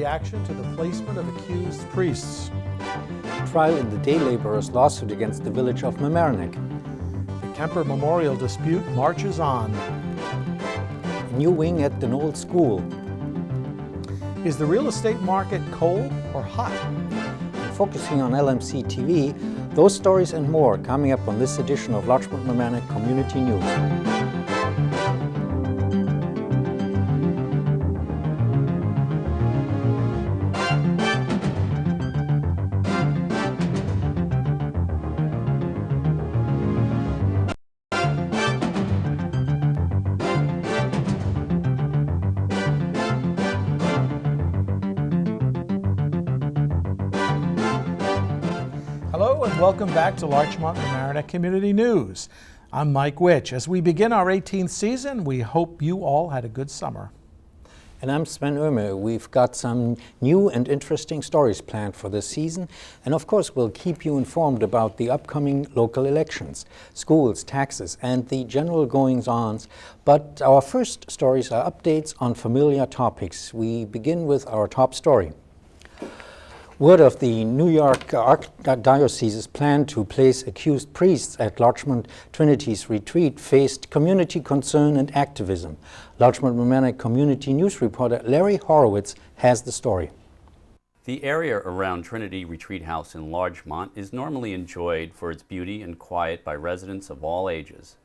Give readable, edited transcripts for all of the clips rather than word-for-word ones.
reaction to the placement of accused priests. Trial in the day laborers' lawsuit against the village of Mamaroneck. The Kemper Memorial dispute marches on. A new wing at the old school. Is the real estate market cold or hot? Focusing on LMC-TV, those stories and more coming up on this edition of Larchmont Mamaroneck Community News. Hello and welcome back to Larchmont Mamaroneck Community News. I'm Mike Witsch. As we begin our 18th season, we hope you all had a good summer. And I'm Sven Oehme. We've got some new and interesting stories planned for this season. And of course, we'll keep you informed about the upcoming local elections, schools, taxes, and the general goings-ons. But our first stories are updates on familiar topics. We begin with our top story. Word of the New York Archdiocese's plan to place accused priests at Larchmont Trinity's retreat faced community concern and activism. Larchmont Mamaroneck Community News reporter Larry Horowitz has the story. The area around Trinity Retreat House in Larchmont is normally enjoyed for its beauty and quiet by residents of all ages.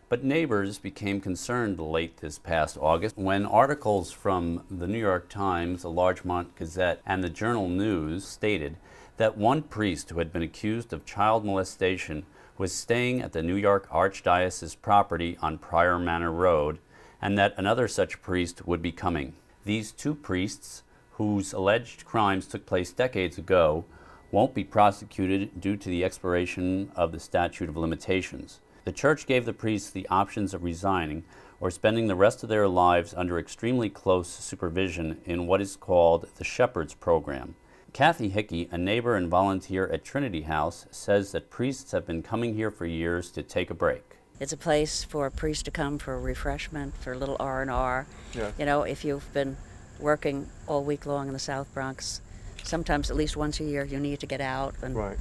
But neighbors became concerned late this past August when articles from the New York Times, the Larchmont Gazette, and the Journal News stated that one priest who had been accused of child molestation was staying at the New York Archdiocese property on Prior Manor Road, and that another such priest would be coming. These two priests, whose alleged crimes took place decades ago, won't be prosecuted due to the expiration of the statute of limitations. The church gave the priests the options of resigning or spending the rest of their lives under extremely close supervision in what is called the Shepherd's Program. Kathy Hickey, a neighbor and volunteer at Trinity House, says that priests have been coming here for years to take a break. It's a place for a priest to come for refreshment, for a little R&R. Yeah. You know, if you've been working all week long in the South Bronx, sometimes at least once a year you need to get out and, right.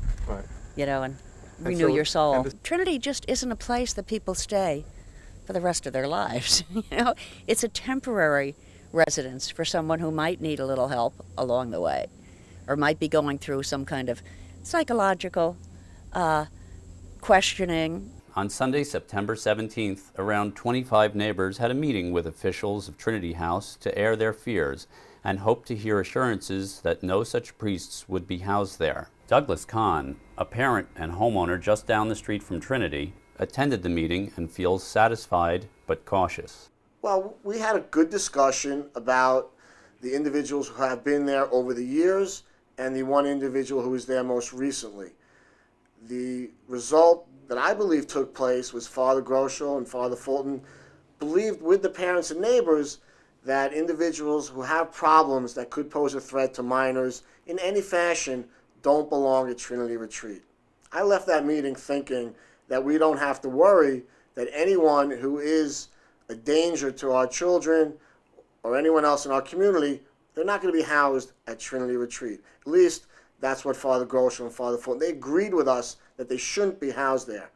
You know, and renew your soul. Trinity just isn't a place that people stay for the rest of their lives. You know, it's a temporary residence for someone who might need a little help along the way, or might be going through some kind of psychological questioning. On Sunday, September 17th, around 25 neighbors had a meeting with officials of Trinity House to air their fears and hoped to hear assurances that no such priests would be housed there. Douglas Kahn, a parent and homeowner just down the street from Trinity, attended the meeting and feels satisfied but cautious. Well, we had a good discussion about the individuals who have been there over the years and the one individual who was there most recently. The result that I believe took place was Father Groschel and Father Fulton believed with the parents and neighbors that individuals who have problems that could pose a threat to minors in any fashion don't belong at Trinity Retreat. I left that meeting thinking that we don't have to worry that anyone who is a danger to our children or anyone else in our community, they're not going to be housed at Trinity Retreat. At least that's what Father Groschel and Father Fulton, they agreed with us that they shouldn't be housed there.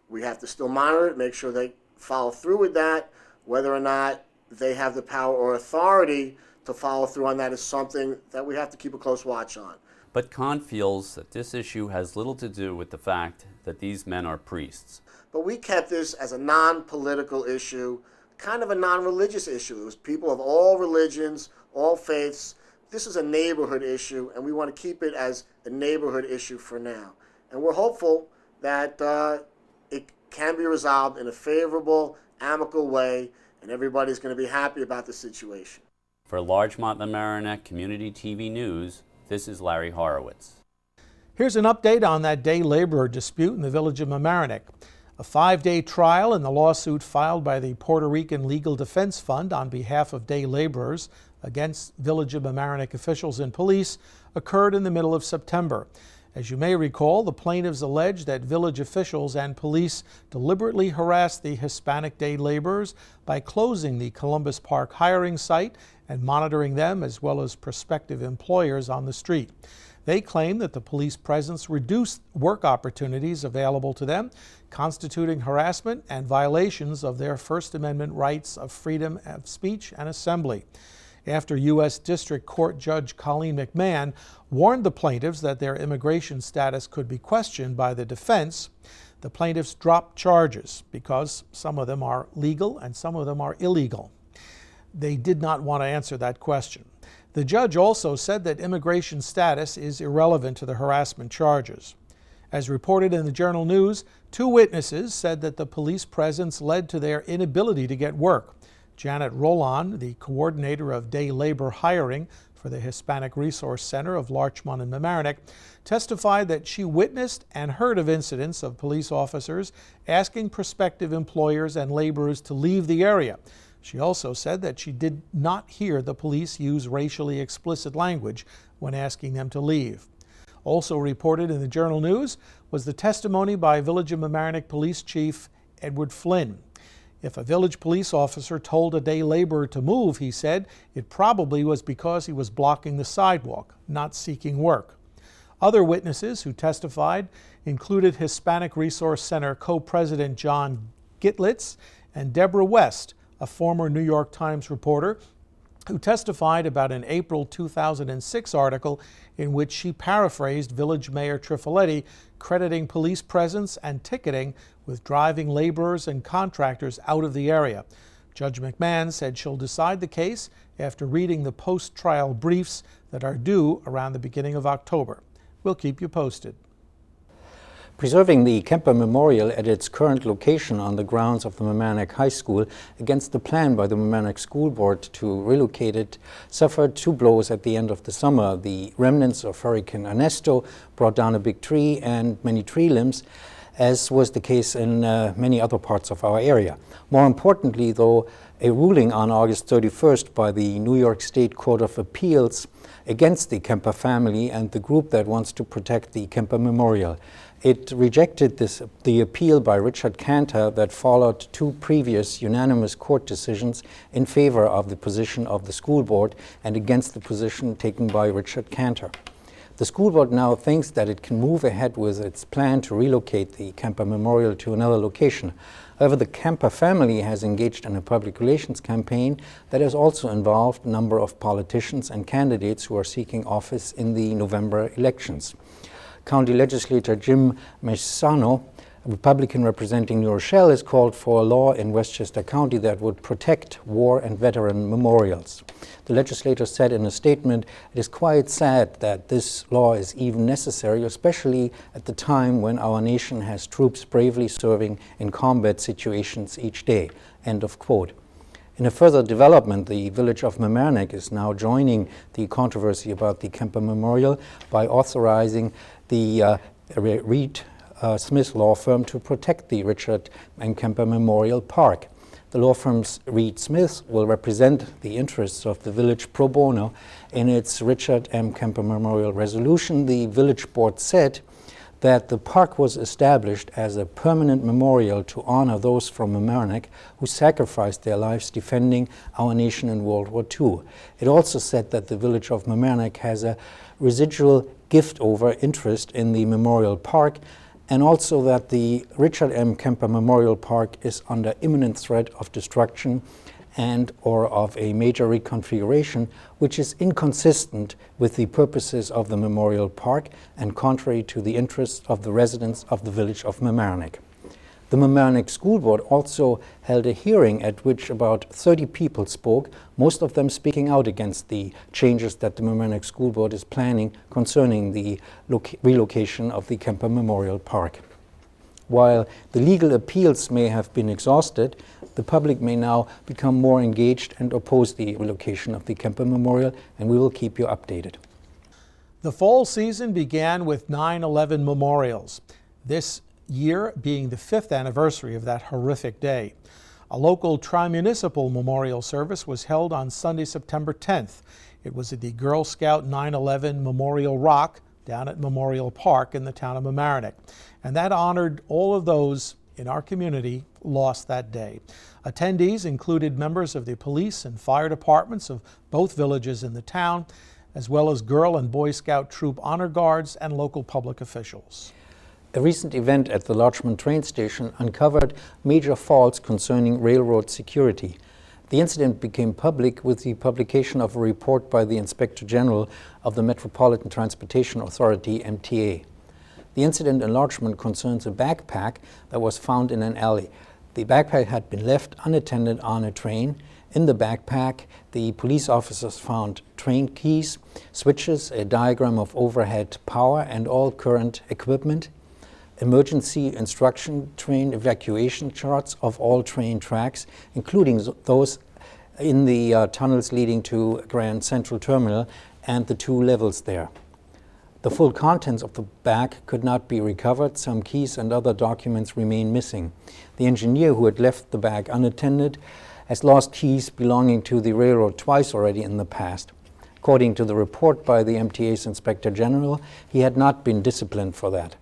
We have to still monitor it, make sure they follow through with that. Whether or not they have the power or authority to follow through on that is something that we have to keep a close watch on. But Kahn feels that this issue has little to do with the fact that these men are priests. But we kept this as a non-political issue, kind of a non-religious issue. It was people of all religions, all faiths. This is a neighborhood issue, and we want to keep it as a neighborhood issue for now. And we're hopeful that it can be resolved in a favorable, amicable way, and everybody's going to be happy about the situation. For Larchmont Mamaroneck Community TV News, this is Larry Horowitz. Here's an update on that day laborer dispute in the village of Mamaroneck. A 5-day trial in the lawsuit filed by the Puerto Rican Legal Defense Fund on behalf of day laborers against Village of Mamaroneck officials and police occurred in the middle of September. As you may recall, the plaintiffs allege that village officials and police deliberately harassed the Hispanic day laborers by closing the Columbus Park hiring site and monitoring them as well as prospective employers on the street. They claim that the police presence reduced work opportunities available to them, constituting harassment and violations of their First Amendment rights of freedom of speech and assembly. After U.S. District Court Judge Colleen McMahon warned the plaintiffs that their immigration status could be questioned by the defense, the plaintiffs dropped charges because some of them are legal and some of them are illegal. They did not want to answer that question. The judge also said that immigration status is irrelevant to the harassment charges. As reported in the Journal News, 2 witnesses said that the police presence led to their inability to get work. Janet Roland, the coordinator of day labor hiring for the Hispanic Resource Center of Larchmont and Mamaroneck, testified that she witnessed and heard of incidents of police officers asking prospective employers and laborers to leave the area. She also said that she did not hear the police use racially explicit language when asking them to leave. Also reported in the Journal News was the testimony by Village of Mamaroneck Police Chief Edward Flynn. If a village police officer told a day laborer to move, he said, it probably was because he was blocking the sidewalk, not seeking work. Other witnesses who testified included Hispanic Resource Center co-president John Gitlitz and Deborah West, a former New York Times reporter, who testified about an April 2006 article in which she paraphrased Village Mayor Trifoletti, crediting police presence and ticketing with driving laborers and contractors out of the area. Judge McMahon said she'll decide the case after reading the post-trial briefs that are due around the beginning of October. We'll keep you posted. Preserving the Kemper Memorial at its current location on the grounds of the Mamaroneck High School against the plan by the Mamaroneck School Board to relocate it suffered 2 blows at the end of the summer. The remnants of Hurricane Ernesto brought down a big tree and many tree limbs, as was the case in many other parts of our area. More importantly, though, a ruling on August 31st by the New York State Court of Appeals against the Kemper family and the group that wants to protect the Kemper Memorial. It rejected the appeal by Richard Cantor that followed 2 previous unanimous court decisions in favor of the position of the school board and against the position taken by Richard Cantor. The school board now thinks that it can move ahead with its plan to relocate the Kemper Memorial to another location. However, the Kemper family has engaged in a public relations campaign that has also involved a number of politicians and candidates who are seeking office in the November elections. County Legislator Jim Maisano, a Republican representing New Rochelle, has called for a law in Westchester County that would protect war and veteran memorials. The legislator said in a statement, "It is quite sad that this law is even necessary, especially at the time when our nation has troops bravely serving in combat situations each day." End of quote. In a further development, the village of Mamaroneck is now joining the controversy about the Kemper Memorial by authorizing the R.A.D.A.R. Smith law firm to protect the Richard M. Kemper Memorial Park. The law firm's Reed Smith will represent the interests of the village pro bono. In its Richard M. Kemper Memorial resolution, the village board said that the park was established as a permanent memorial to honor those from Mamaroneck who sacrificed their lives defending our nation in World War II. It also said that the village of Mamaroneck has a residual gift-over interest in the memorial park, and also that the Richard M. Kemper Memorial Park is under imminent threat of destruction and or of a major reconfiguration, which is inconsistent with the purposes of the memorial park and contrary to the interests of the residents of the village of Mamaroneck. The Mamaroneck School Board also held a hearing at which about 30 people spoke, most of them speaking out against the changes that the Mamaroneck School Board is planning concerning the relocation of the Kemper Memorial Park. While the legal appeals may have been exhausted, the public may now become more engaged and oppose the relocation of the Kemper Memorial, and we will keep you updated. The fall season began with 9/11 memorials, this year being the 5th anniversary of that horrific day. A local tri-municipal memorial service was held on Sunday, September 10th. It was at the Girl Scout 9/11 Memorial Rock, down at Memorial Park in the town of Mamaroneck. And that honored all of those in our community lost that day. Attendees included members of the police and fire departments of both villages in the town, as well as Girl and Boy Scout troop honor guards and local public officials. A recent event at the Larchmont train station uncovered major faults concerning railroad security. The incident became public with the publication of a report by the Inspector General of the Metropolitan Transportation Authority, MTA. The incident in Larchmont concerns a backpack that was found in an alley. The backpack had been left unattended on a train. In the backpack, the police officers found train keys, switches, a diagram of overhead power and all current equipment, emergency instruction train evacuation charts of all train tracks, including those in the tunnels leading to Grand Central Terminal and the two levels there. The full contents of the bag could not be recovered. Some keys and other documents remain missing. The engineer who had left the bag unattended has lost keys belonging to the railroad twice already in the past. According to the report by the MTA's Inspector General, he had not been disciplined for that.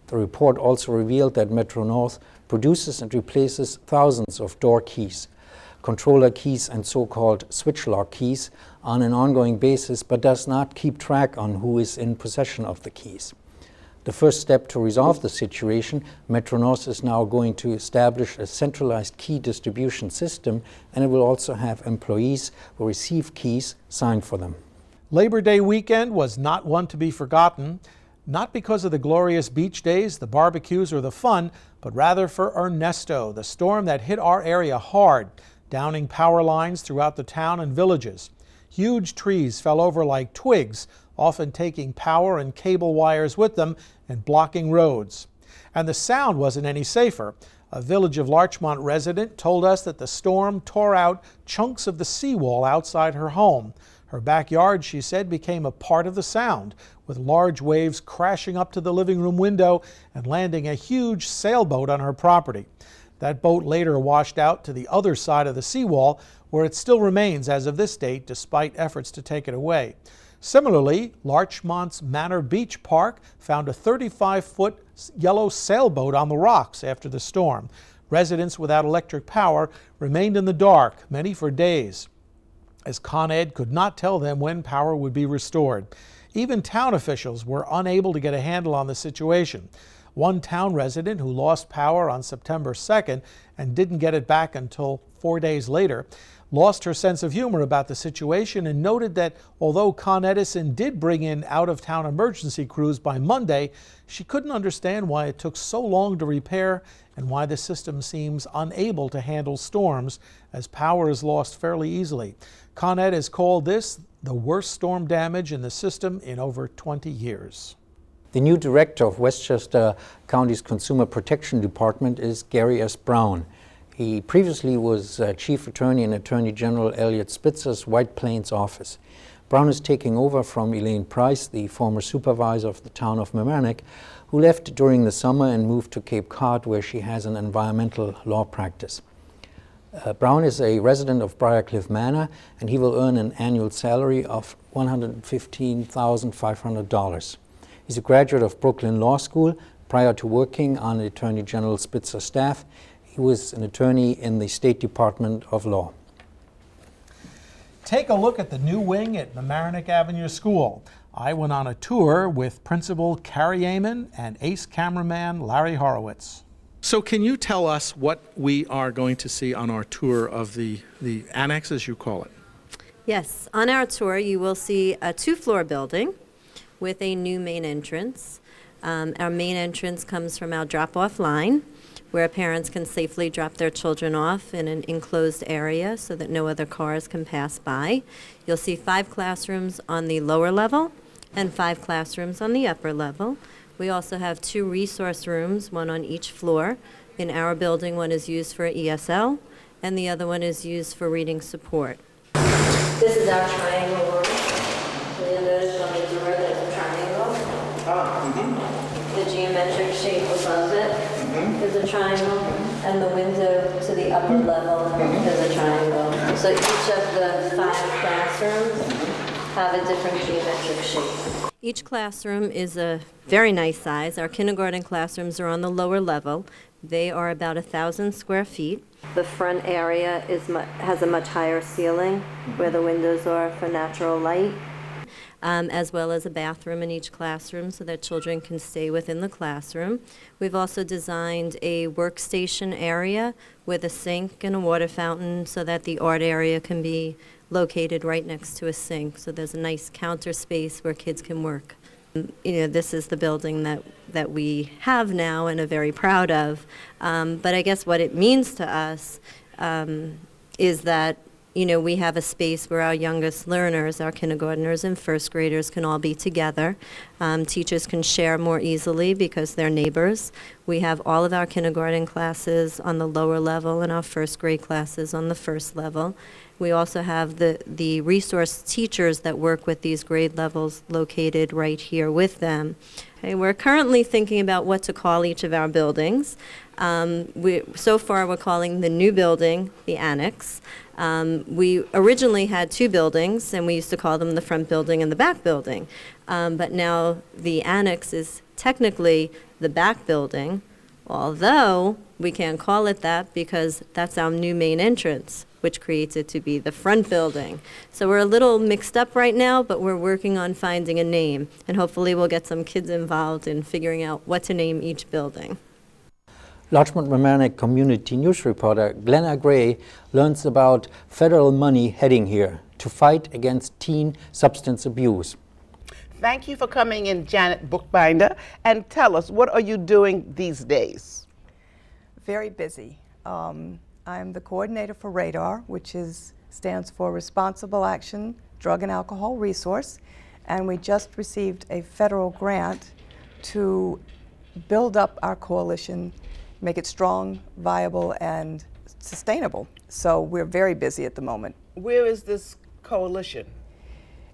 The report also revealed that Metro North produces and replaces thousands of door keys, controller keys and so-called switch lock keys on an ongoing basis, but does not keep track on who is in possession of the keys. The first step to resolve the situation, Metro North is now going to establish a centralized key distribution system, and it will also have employees who receive keys signed for them. Labor Day weekend was not one to be forgotten. Not because of the glorious beach days, the barbecues, or the fun, but rather for Ernesto, the storm that hit our area hard, downing power lines throughout the town and villages. Huge trees fell over like twigs, often taking power and cable wires with them and blocking roads. And the sound wasn't any safer. A Village of Larchmont resident told us that the storm tore out chunks of the seawall outside her home. Her backyard, she said, became a part of the sound, with large waves crashing up to the living room window and landing a huge sailboat on her property. That boat later washed out to the other side of the seawall, where it still remains as of this date, despite efforts to take it away. Similarly, Larchmont's Manor Beach Park found a 35-foot yellow sailboat on the rocks after the storm. Residents without electric power remained in the dark, many for days, as Con Ed could not tell them when power would be restored. Even town officials were unable to get a handle on the situation. One town resident who lost power on September 2nd and didn't get it back until 4 days later lost her sense of humor about the situation and noted that although Con Edison did bring in out-of-town emergency crews by Monday, she couldn't understand why it took so long to repair and why the system seems unable to handle storms, as power is lost fairly easily. Con Ed has called this the worst storm damage in the system in over 20 years. The new director of Westchester County's Consumer Protection Department is Gary S. Brown. He previously was Chief Attorney in Attorney General Elliot Spitzer's White Plains office. Brown is taking over from Elaine Price, the former supervisor of the town of Mamaroneck, who left during the summer and moved to Cape Cod, where she has an environmental law practice. Brown is a resident of Briarcliff Manor, and he will earn an annual salary of $115,500. He's a graduate of Brooklyn Law School. Prior to working on the Attorney General Spitzer's staff, he was an attorney in the State Department of Law. Take a look at the new wing at Mamaroneck Avenue School. I went on a tour with Principal Carrie Oehme and ace cameraman Larry Horowitz. So can you tell us what we are going to see on our tour of the annex, as you call it? Yes, on our tour you will see a 2-floor building with a new main entrance. Our main entrance comes from our drop-off line, where parents can safely drop their children off in an enclosed area so that no other cars can pass by. You'll see 5 classrooms on the lower level and 5 classrooms on the upper level. We also have 2 resource rooms, one on each floor. In our building, one is used for ESL, and the other one is used for reading support. This is our triangle room. So you'll notice on the door there's a triangle. The geometric shape above it is a triangle, and the window to the upper level is a triangle. So each of the 5 classrooms have a different geometric shape. Each classroom is a very nice size. Our kindergarten classrooms are on the lower level. They are about 1,000 square feet. The front area has a much higher ceiling where the windows are for natural light, as well as a bathroom in each classroom so that children can stay within the classroom. We've also designed a workstation area with a sink and a water fountain so that the art area can be located right next to a sink. So there's a nice counter space where kids can work. This is the building that we have now and are very proud of. But I guess what it means to us is that we have a space where our youngest learners, our kindergartners and first graders, can all be together. Teachers can share more easily because they're neighbors. We have all of our kindergarten classes on the lower level and our first grade classes on the first level. We also have the resource teachers that work with these grade levels located right here with them. Okay, we're currently thinking about what to call each of our buildings. So far we're calling the new building the annex. We originally had two buildings, and we used to call them the front building and the back building. But now the annex is technically the back building, although we can't call it that because that's our new main entrance, which creates it to be the front building. So we're a little mixed up right now, but we're working on finding a name, and hopefully we'll get some kids involved in figuring out what to name each building. Larchmont Mamaroneck community news reporter Glenna Gray learns about federal money heading here to fight against teen substance abuse. Thank you for coming in, Janet Buchbinder, and tell us, what are you doing these days? Very busy. I'm the coordinator for R.A.D.A.R, which stands for Responsible Action Drug and Alcohol Resource, and we just received a federal grant to build up our coalition, make it strong, viable, and sustainable. So we're very busy at the moment. Where is this coalition?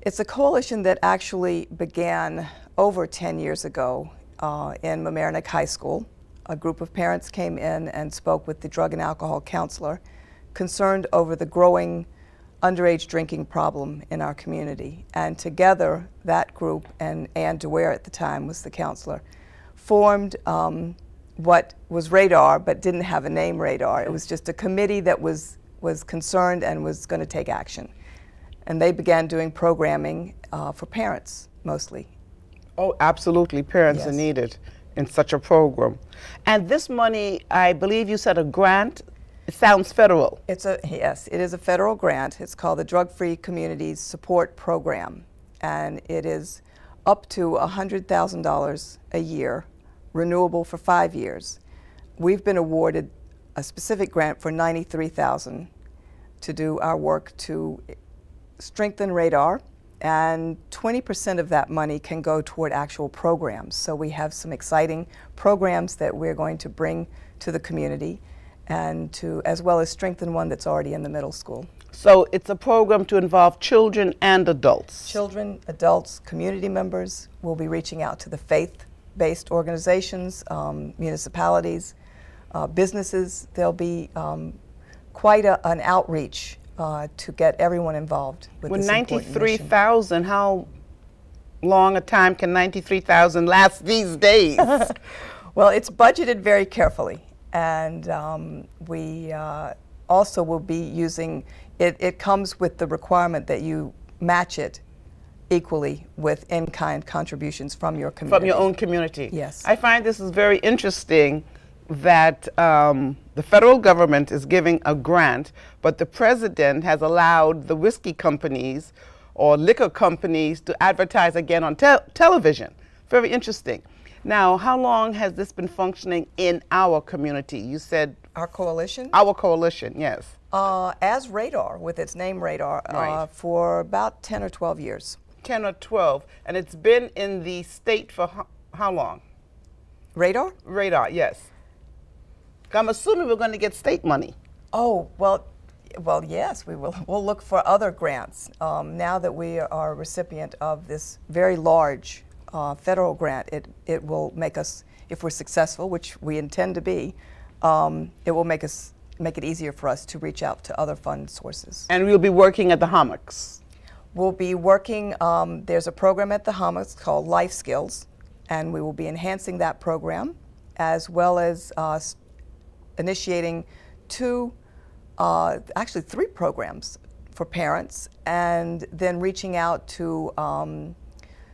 It's a coalition that actually began over 10 years ago in Mamaroneck High School. A group of parents came in and spoke with the drug and alcohol counselor, concerned over the growing underage drinking problem in our community. And together, that group, and R.A.D.A.R at the time was the counselor, formed what was R.A.D.A.R, but didn't have a name R.A.D.A.R. It was just a committee that was concerned and was going to take action. And they began doing programming for parents, mostly. Oh, absolutely. Parents Yes. are needed in such a program. And this money, I believe you said a grant. It sounds federal. Yes, it is a federal grant. It's called the Drug-Free Communities Support Program. And it is up to $100,000 a year, renewable for 5 years. We've been awarded a specific grant for $93,000 to do our work to strengthen R.A.D.A.R, and 20% of that money can go toward actual programs. So we have some exciting programs that we're going to bring to the community, and as well as strengthen one that's already in the middle school. So it's a program to involve children and adults. Children, adults, community members. Will be reaching out to the faith-based organizations, municipalities, businesses. There'll be quite an outreach to get everyone involved with this important mission. 93,000, how long a time can 93,000 last these days? Well, it's budgeted very carefully, and we also will be using it. It comes with the requirement that you match it equally with in-kind contributions from your community. From your own community. Yes. I find this is very interesting that the federal government is giving a grant, but the president has allowed the whiskey companies or liquor companies to advertise again on television. Very interesting. Now, how long has this been functioning in our community? You said Our coalition? our coalition, yes. As R.A.D.A.R, with its name R.A.D.A.R, Right. for about 10 or 12 years. 10 or 12, and it's been in the state for how long? R.A.D.A.R? R.A.D.A.R, yes. I'm assuming we're going to get state money. Oh, well, yes, we will. We'll look for other grants. Now that we are a recipient of this very large federal grant, it will make us, if we're successful, which we intend to be, it will make it easier for us to reach out to other fund sources. And we'll be working at the hammocks. We'll be working, there's a program at the Homix called Life Skills, and we will be enhancing that program, as well as initiating actually three programs for parents, and then reaching out to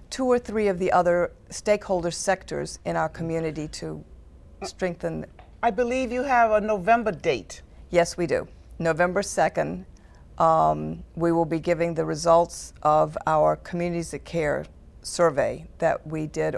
2 or 3 of the other stakeholder sectors in our community to strengthen. I believe you have a November date. Yes, we do. November 2nd, we will be giving the results of our Communities That Care survey that we did.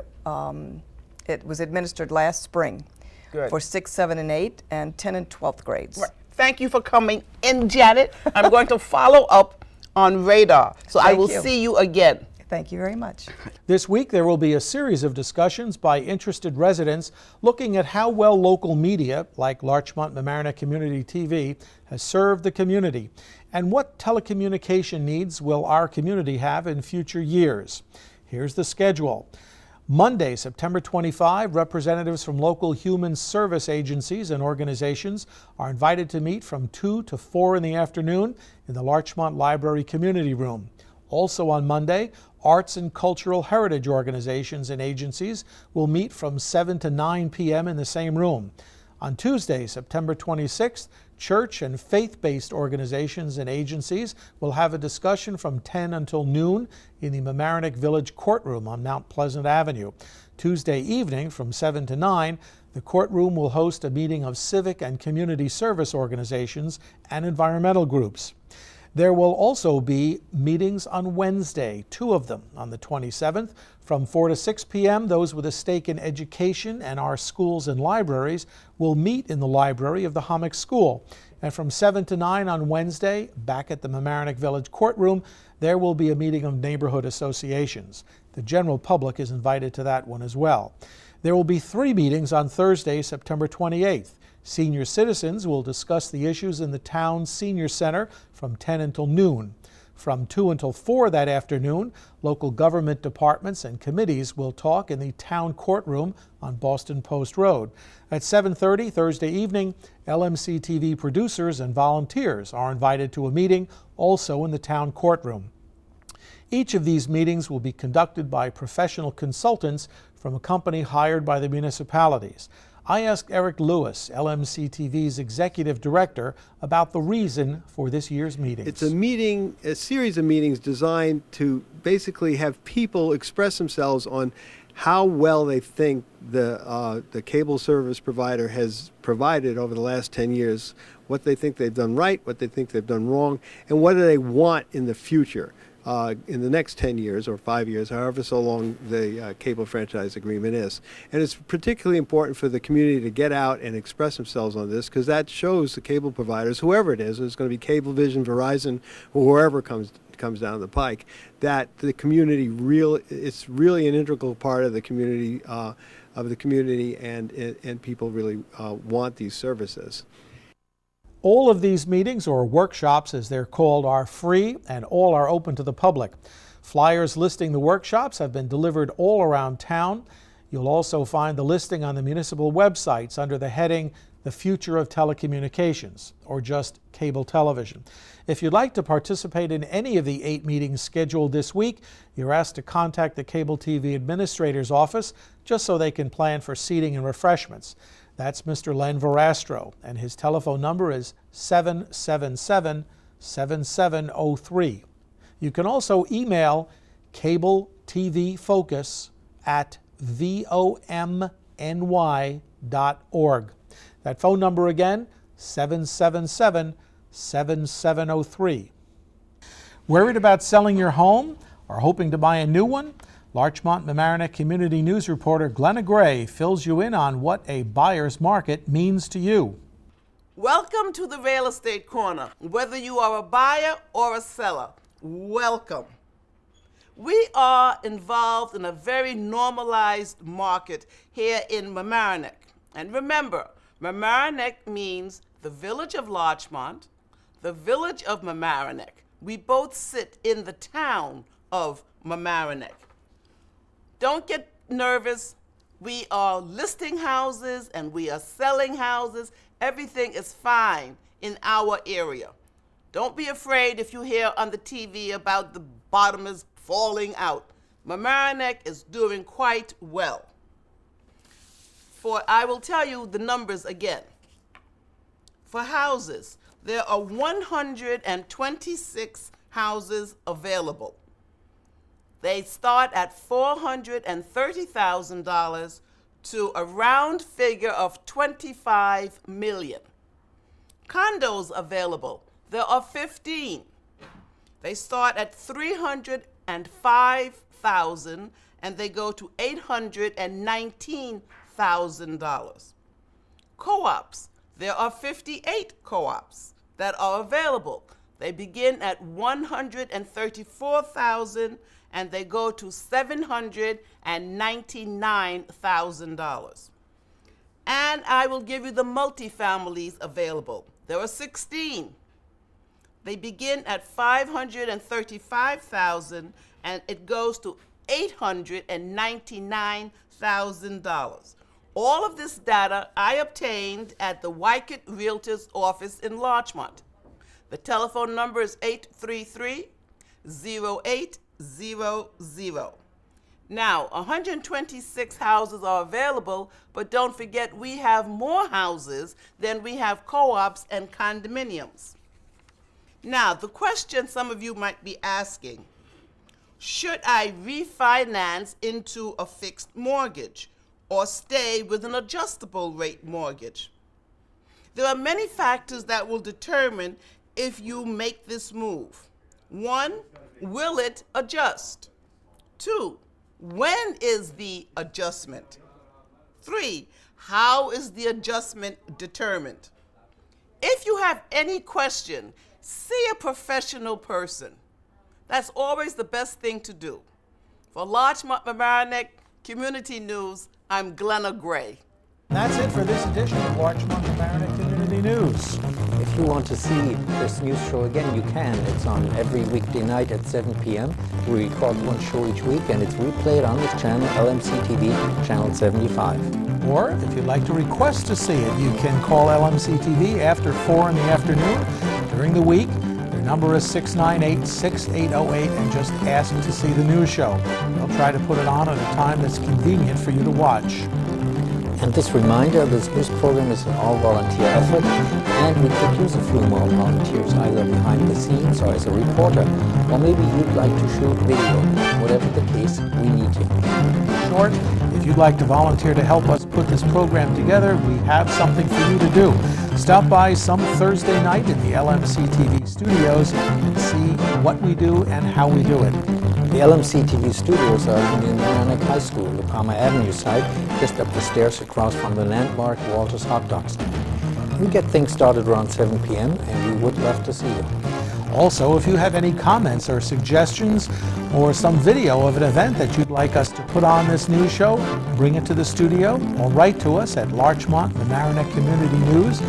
It was administered last spring. Good. For 6, 7, and 8, and 10 and 12th grades. Right. Thank you for coming in, Janet. I'm going to follow up on R.A.D.A.R. So I will see you again. Thank you very much. This week there will be a series of discussions by interested residents looking at how well local media, like Larchmont Mamaroneck Community TV, has served the community, and what telecommunication needs will our community have in future years. Here's the schedule. Monday, September 25, representatives from local human service agencies and organizations are invited to meet from 2 to 4 in the afternoon in the Larchmont Library Community Room. Also on Monday, arts and cultural heritage organizations and agencies will meet from 7 to 9 p.m. in the same room. On Tuesday, September 26th, church and faith-based organizations and agencies will have a discussion from 10 until noon in the Mamaroneck Village Courtroom on Mount Pleasant Avenue. Tuesday evening from 7 to 9, the courtroom will host a meeting of civic and community service organizations and environmental groups. There will also be meetings on Wednesday, 2 of them. On the 27th, from 4 to 6 p.m., those with a stake in education and our schools and libraries will meet in the library of the Homix School. And from 7 to 9 on Wednesday, back at the Mamaroneck Village Courtroom, there will be a meeting of neighborhood associations. The general public is invited to that one as well. There will be 3 meetings on Thursday, September 28th. Senior citizens will discuss the issues in the town senior center from 10 until noon. From 2 until 4 that afternoon, local government departments and committees will talk in the town courtroom on Boston Post Road. At 7:30 Thursday evening, LMC-TV producers and volunteers are invited to a meeting also in the town courtroom. Each of these meetings will be conducted by professional consultants from a company hired by the municipalities. I asked Erik Lewis, LMC-TV's executive director, about the reason for this year's meetings. It's a series of meetings designed to basically have people express themselves on how well they think the cable service provider has provided over the last 10 years, what they think they've done right, what they think they've done wrong, and what do they want in the future. In the next 10 years or 5 years, however so long the cable franchise agreement is. And it's particularly important for the community to get out and express themselves on this, because that shows the cable providers, whoever it is, it's going to be Cablevision, Verizon, or whoever comes down the pike, that the community it's really an integral part of the community, and people really want these services. All of these meetings, or workshops as they're called, are free and all are open to the public. Flyers listing the workshops have been delivered all around town. You'll also find the listing on the municipal websites under the heading The Future of Telecommunications, or just Cable Television. If you'd like to participate in any of the 8 meetings scheduled this week, you're asked to contact the Cable TV Administrator's office just so they can plan for seating and refreshments. That's Mr. Len Verastro, and his telephone number is 777-7703. You can also email cabletv@vomny.org. That phone number again, 777-7703. Worried about selling your home or hoping to buy a new one? Larchmont Mamaroneck Community News reporter Glenna Gray fills you in on what a buyer's market means to you. Welcome to the Real Estate Corner. Whether you are a buyer or a seller, welcome. We are involved in a very normalized market here in Mamaroneck. And remember, Mamaroneck means the village of Larchmont, the village of Mamaroneck. We both sit in the town of Mamaroneck. Don't get nervous. We are listing houses and we are selling houses. Everything is fine in our area. Don't be afraid if you hear on the TV about the bottom is falling out. Mamaroneck is doing quite well. For I will tell you the numbers again. For houses, there are 126 houses available. They start at $430,000 to a round figure of $25 million. Condos available, there are 15. They start at $305,000 and they go to $819,000. Co-ops, there are 58 co-ops that are available. They begin at $134,000 and they go to $799,000. And I will give you the multifamilies available. There are 16. They begin at $535,000 and it goes to $899,000. All of this data I obtained at the Wycott Realtors office in Larchmont. The telephone number is 833-0800. Now, 126 houses are available, but don't forget we have more houses than we have co-ops and condominiums. Now, the question some of you might be asking, should I refinance into a fixed mortgage or stay with an adjustable rate mortgage? There are many factors that will determine if you make this move. 1, will it adjust? 2, when is the adjustment? 3, how is the adjustment determined? If you have any question, see a professional person. That's always the best thing to do. For Larchmont Mamaroneck Community News, I'm Glenna Gray. That's it for this edition of Larchmont Mamaroneck Community News. If you want to see this news show again, you can. It's on every weekday night at 7 p.m. We record one show each week, and it's replayed on this channel, LMC-TV, channel 75. Or if you'd like to request to see it, you can call LMC-TV after 4 in the afternoon during the week. Their number is 698-6808, and just ask to see the news show. They'll try to put it on at a time that's convenient for you to watch. And this reminder, this news program is an all-volunteer effort, and we could use a few more volunteers, either behind the scenes or as a reporter, or maybe you'd like to shoot video. Whatever the case, we need you. In short, if you'd like to volunteer to help us put this program together, we have something for you to do. Stop by some Thursday night in the LMC-TV studios and see what we do and how we do it. The LMC-TV studios are in the Mamaroneck High School, the Palmer Avenue site, just up the stairs across from the landmark Walter's Hot Dog Stand. We get things started around 7 p.m. and we would love to see you. Also, if you have any comments or suggestions or some video of an event that you'd like us to put on this news show, bring it to the studio or write to us at Larchmont Mamaroneck Community News,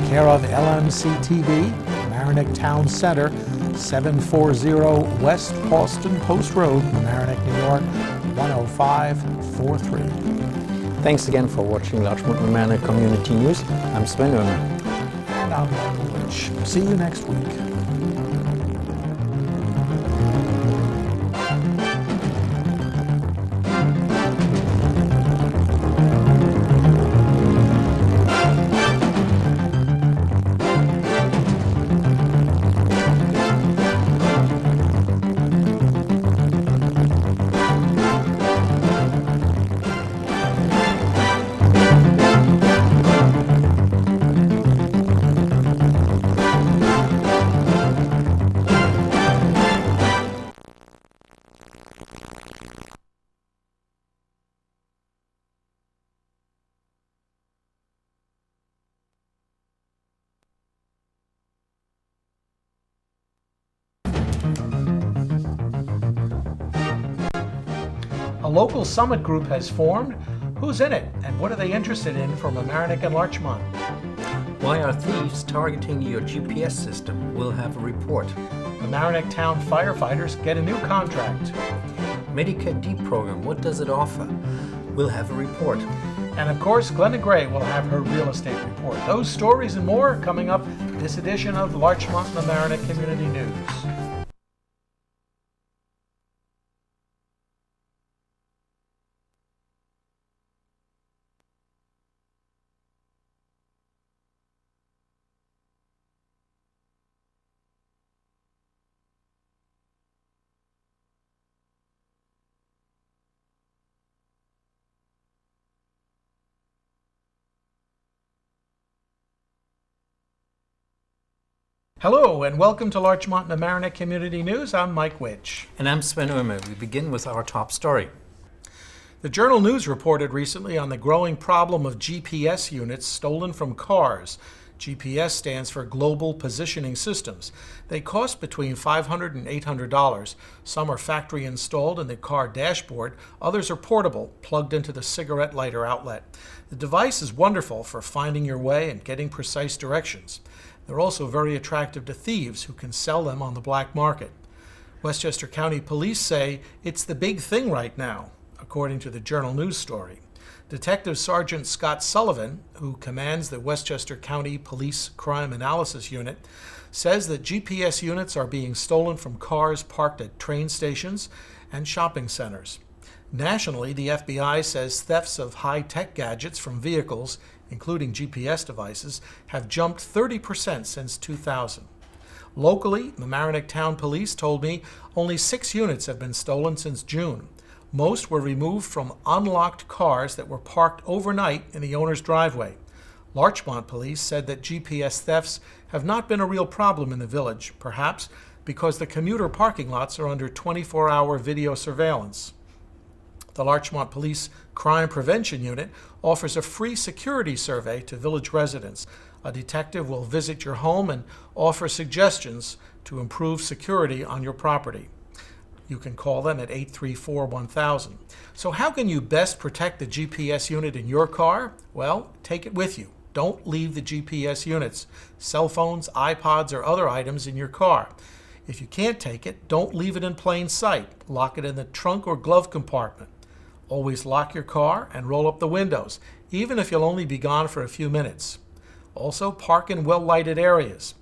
care of LMC-TV, Mamaroneck Town Center, 740 West Halston Post Road, Mamaroneck, New York, 10543. Thanks again for watching Larchmont Mamaroneck Community News. I'm Sven Oehme. And I'm Witch. See you next week. A local summit group has formed. Who's in it, and what are they interested in for Mamaroneck and Larchmont? Why are thieves targeting your GPS system? We'll have a report. Mamaroneck Town firefighters get a new contract. Medicare D program, what does it offer? We'll have a report. And of course, Glenna Gray will have her real estate report. Those stories and more coming up this edition of Larchmont Mamaroneck Community News. Hello and welcome to Larchmont Mamaroneck Community News. I'm Mike Witsch. And I'm Sven Oehme. We begin with our top story. The Journal News reported recently on the growing problem of GPS units stolen from cars. GPS stands for Global Positioning Systems. They cost between $500 and $800. Some are factory installed in the car dashboard. Others are portable, plugged into the cigarette lighter outlet. The device is wonderful for finding your way and getting precise directions. They're also very attractive to thieves who can sell them on the black market. Westchester County Police say it's the big thing right now, according to the Journal News story. Detective Sergeant Scott Sullivan, who commands the Westchester County Police Crime Analysis Unit, says that GPS units are being stolen from cars parked at train stations and shopping centers. Nationally, the FBI says thefts of high-tech gadgets from vehicles, including GPS devices, have jumped 30% since 2000. Locally, Mamaroneck Town Police told me only 6 units have been stolen since June. Most were removed from unlocked cars that were parked overnight in the owner's driveway. Larchmont Police said that GPS thefts have not been a real problem in the village, perhaps because the commuter parking lots are under 24-hour video surveillance. The Larchmont Police Crime Prevention Unit offers a free security survey to village residents. A detective will visit your home and offer suggestions to improve security on your property. You can call them at 834-1000. So how can you best protect the GPS unit in your car? Well, take it with you. Don't leave the GPS units, cell phones, iPods, or other items in your car. If you can't take it, don't leave it in plain sight. Lock it in the trunk or glove compartment. Always lock your car and roll up the windows, even if you'll only be gone for a few minutes. Also, park in well-lighted areas.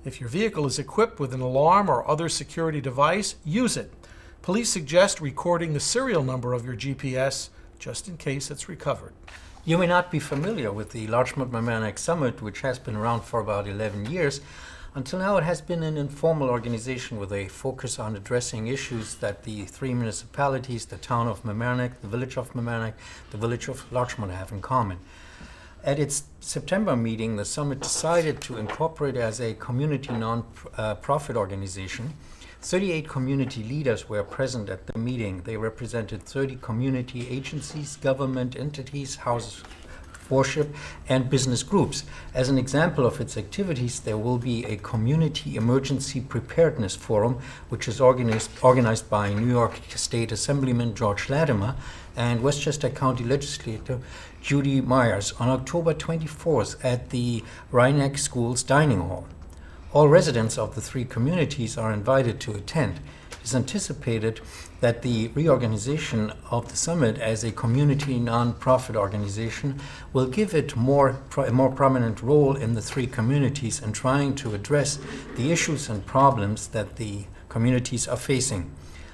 If your vehicle is equipped with an alarm or other security device, use it. Police suggest recording the serial number of your GPS just in case it's recovered. You may not be familiar with the Larchmont Mamaroneck Summit, which has been around for about 11 years. Until now, it has been an informal organization with a focus on addressing issues that the 3 municipalities, the town of Mamaroneck, the village of Mamaroneck, the village of Larchmont have in common. At its September meeting, the summit decided to incorporate as a community non-profit organization. 38 community leaders were present at the meeting. They represented 30 community agencies, government entities, houses of worship, and business groups. As an example of its activities, there will be a Community Emergency Preparedness Forum, which is organized by New York State Assemblyman George Latimer and Westchester County Legislator Judy Myers on October 24th at the Rhineck Schools Dining Hall. All residents of the 3 communities are invited to attend. It is anticipated that the reorganization of the summit as a community non-profit organization will give it a more prominent role in the 3 communities in trying to address the issues and problems that the communities are facing.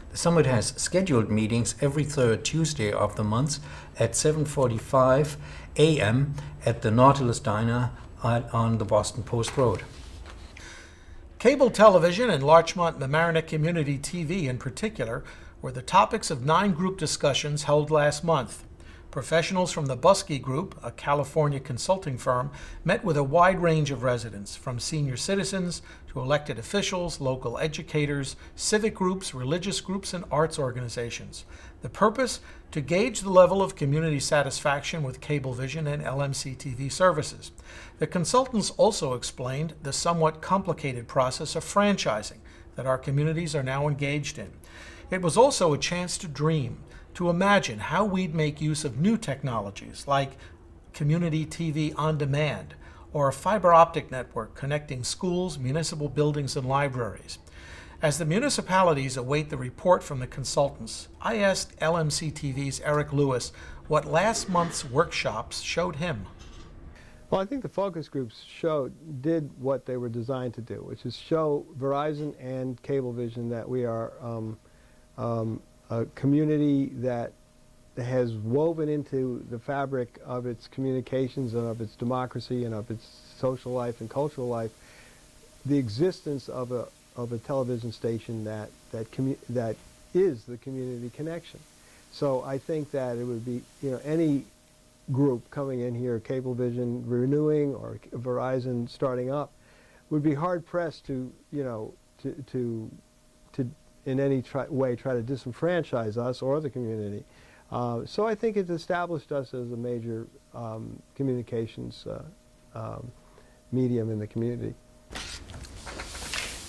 The summit has scheduled meetings every 3rd Tuesday of the month at 7:45 a.m. at the Nautilus Diner on the Boston Post Road. Cable television and Larchmont Mamaroneck Community TV in particular were the topics of 9 group discussions held last month. Professionals from the Buskey Group, a California consulting firm, met with a wide range of residents, from senior citizens to elected officials, local educators, civic groups, religious groups, and arts organizations. The purpose? To gauge the level of community satisfaction with Cablevision and LMC-TV services. The consultants also explained the somewhat complicated process of franchising that our communities are now engaged in. It was also a chance to dream, to imagine how we'd make use of new technologies like community TV on demand or a fiber optic network connecting schools, municipal buildings, and libraries. As the municipalities await the report from the consultants, I asked LMC-TV's Eric Lewis what last month's workshops showed him. Well, I think the focus groups did what they were designed to do, which is show Verizon and Cablevision that we are a community that has woven into the fabric of its communications and of its democracy and of its social life and cultural life the existence of a television station that is the community connection. So I think that it would be, any group coming in here, Cablevision renewing or Verizon starting up, would be hard pressed to, to in any way try to disenfranchise us or the community. So I think it's established us as a major communications medium in the community.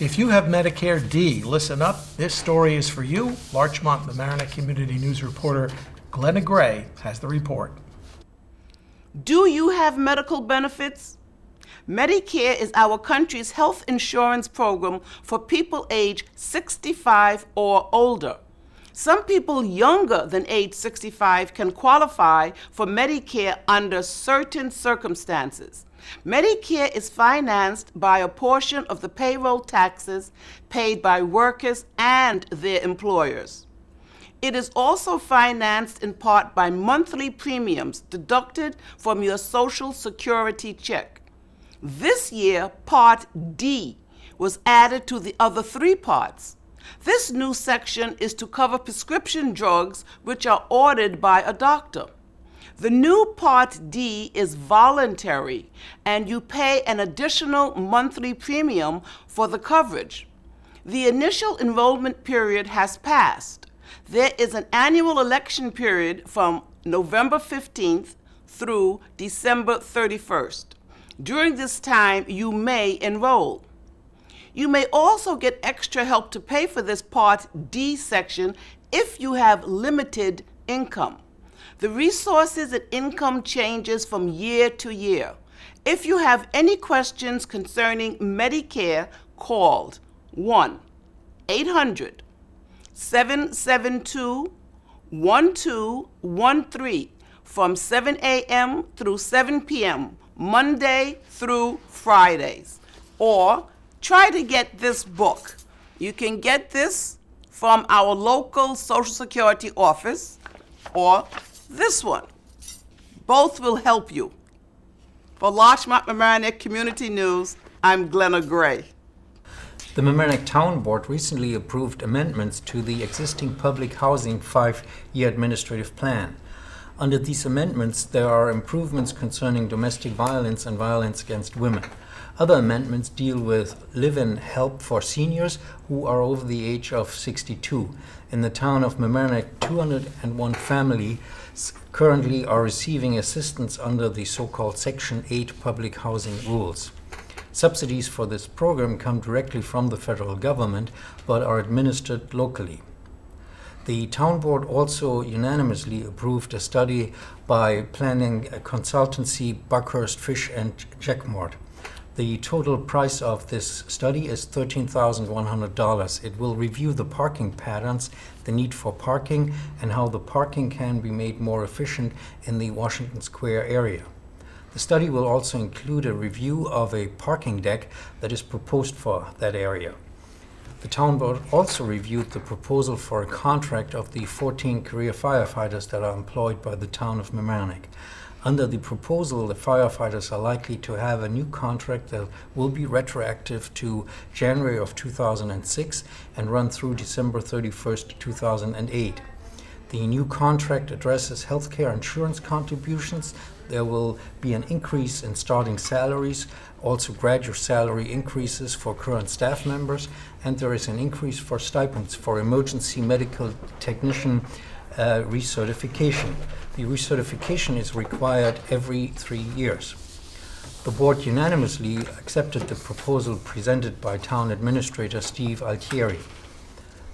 If you have Medicare D, listen up. This story is for you. Larchmont Mamaroneck Community News reporter Glenna Gray has the report. Do you have medical benefits? Medicare is our country's health insurance program for people age 65 or older. Some people younger than age 65 can qualify for Medicare under certain circumstances. Medicare is financed by a portion of the payroll taxes paid by workers and their employers. It is also financed in part by monthly premiums deducted from your Social Security check. This year, Part D was added to the other 3 parts. This new section is to cover prescription drugs which are ordered by a doctor. The new Part D is voluntary, and you pay an additional monthly premium for the coverage. The initial enrollment period has passed. There is an annual election period from November 15th through December 31st. During this time, you may enroll. You may also get extra help to pay for this Part D section if you have limited income. The resources and income changes from year to year. If you have any questions concerning Medicare, call 1-800-772-1213 from 7 a.m. through 7 p.m., Monday through Fridays. Or try to get this book. You can get this from our local Social Security office or this one. Both will help you. For Larchmont Mamaroneck Community News, I'm Glenna Gray. The Mamaroneck Town Board recently approved amendments to the existing public housing 5-year administrative plan. Under these amendments, there are improvements concerning domestic violence and violence against women. Other amendments deal with live-in help for seniors who are over the age of 62. In the town of Mamaroneck, 201 families currently are receiving assistance under the so-called Section 8 public housing rules. Subsidies for this program come directly from the federal government but are administered locally. The town board also unanimously approved a study by planning consultancy Buckhurst Fish and Jackmort. The total price of this study is $13,100. It will review the parking patterns, the need for parking, and how the parking can be made more efficient in the Washington Square area. The study will also include a review of a parking deck that is proposed for that area. The town board also reviewed the proposal for a contract of the 14 career firefighters that are employed by the town of Mamaroneck. Under the proposal, the firefighters are likely to have a new contract that will be retroactive to January of 2006 and run through December 31st, 2008. The new contract addresses healthcare insurance contributions. There will be an increase in starting salaries, also gradual salary increases for current staff members, and there is an increase for stipends for emergency medical technician recertification. The recertification is required every 3 years. The board unanimously accepted the proposal presented by Town Administrator Steve Altieri.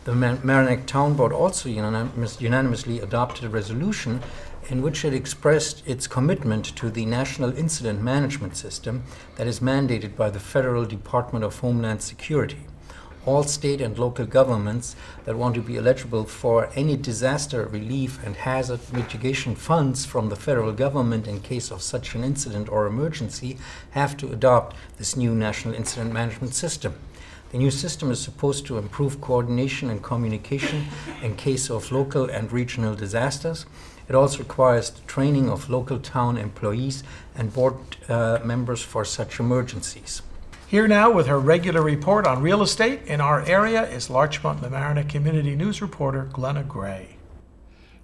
The Mamaroneck Town Board also unanimously adopted a resolution in which it expressed its commitment to the National Incident Management System that is mandated by the Federal Department of Homeland Security. All state and local governments that want to be eligible for any disaster relief and hazard mitigation funds from the federal government in case of such an incident or emergency have to adopt this new National Incident Management System. The new system is supposed to improve coordination and communication in case of local and regional disasters. It also requires the training of local town employees and board members for such emergencies. Here now with her regular report on real estate in our area is Larchmont Mamaroneck Community News reporter Glenna Gray.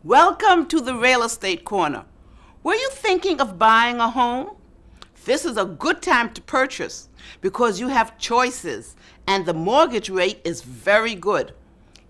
Welcome to the Real Estate Corner. Were you thinking of buying a home? This is a good time to purchase because you have choices and the mortgage rate is very good.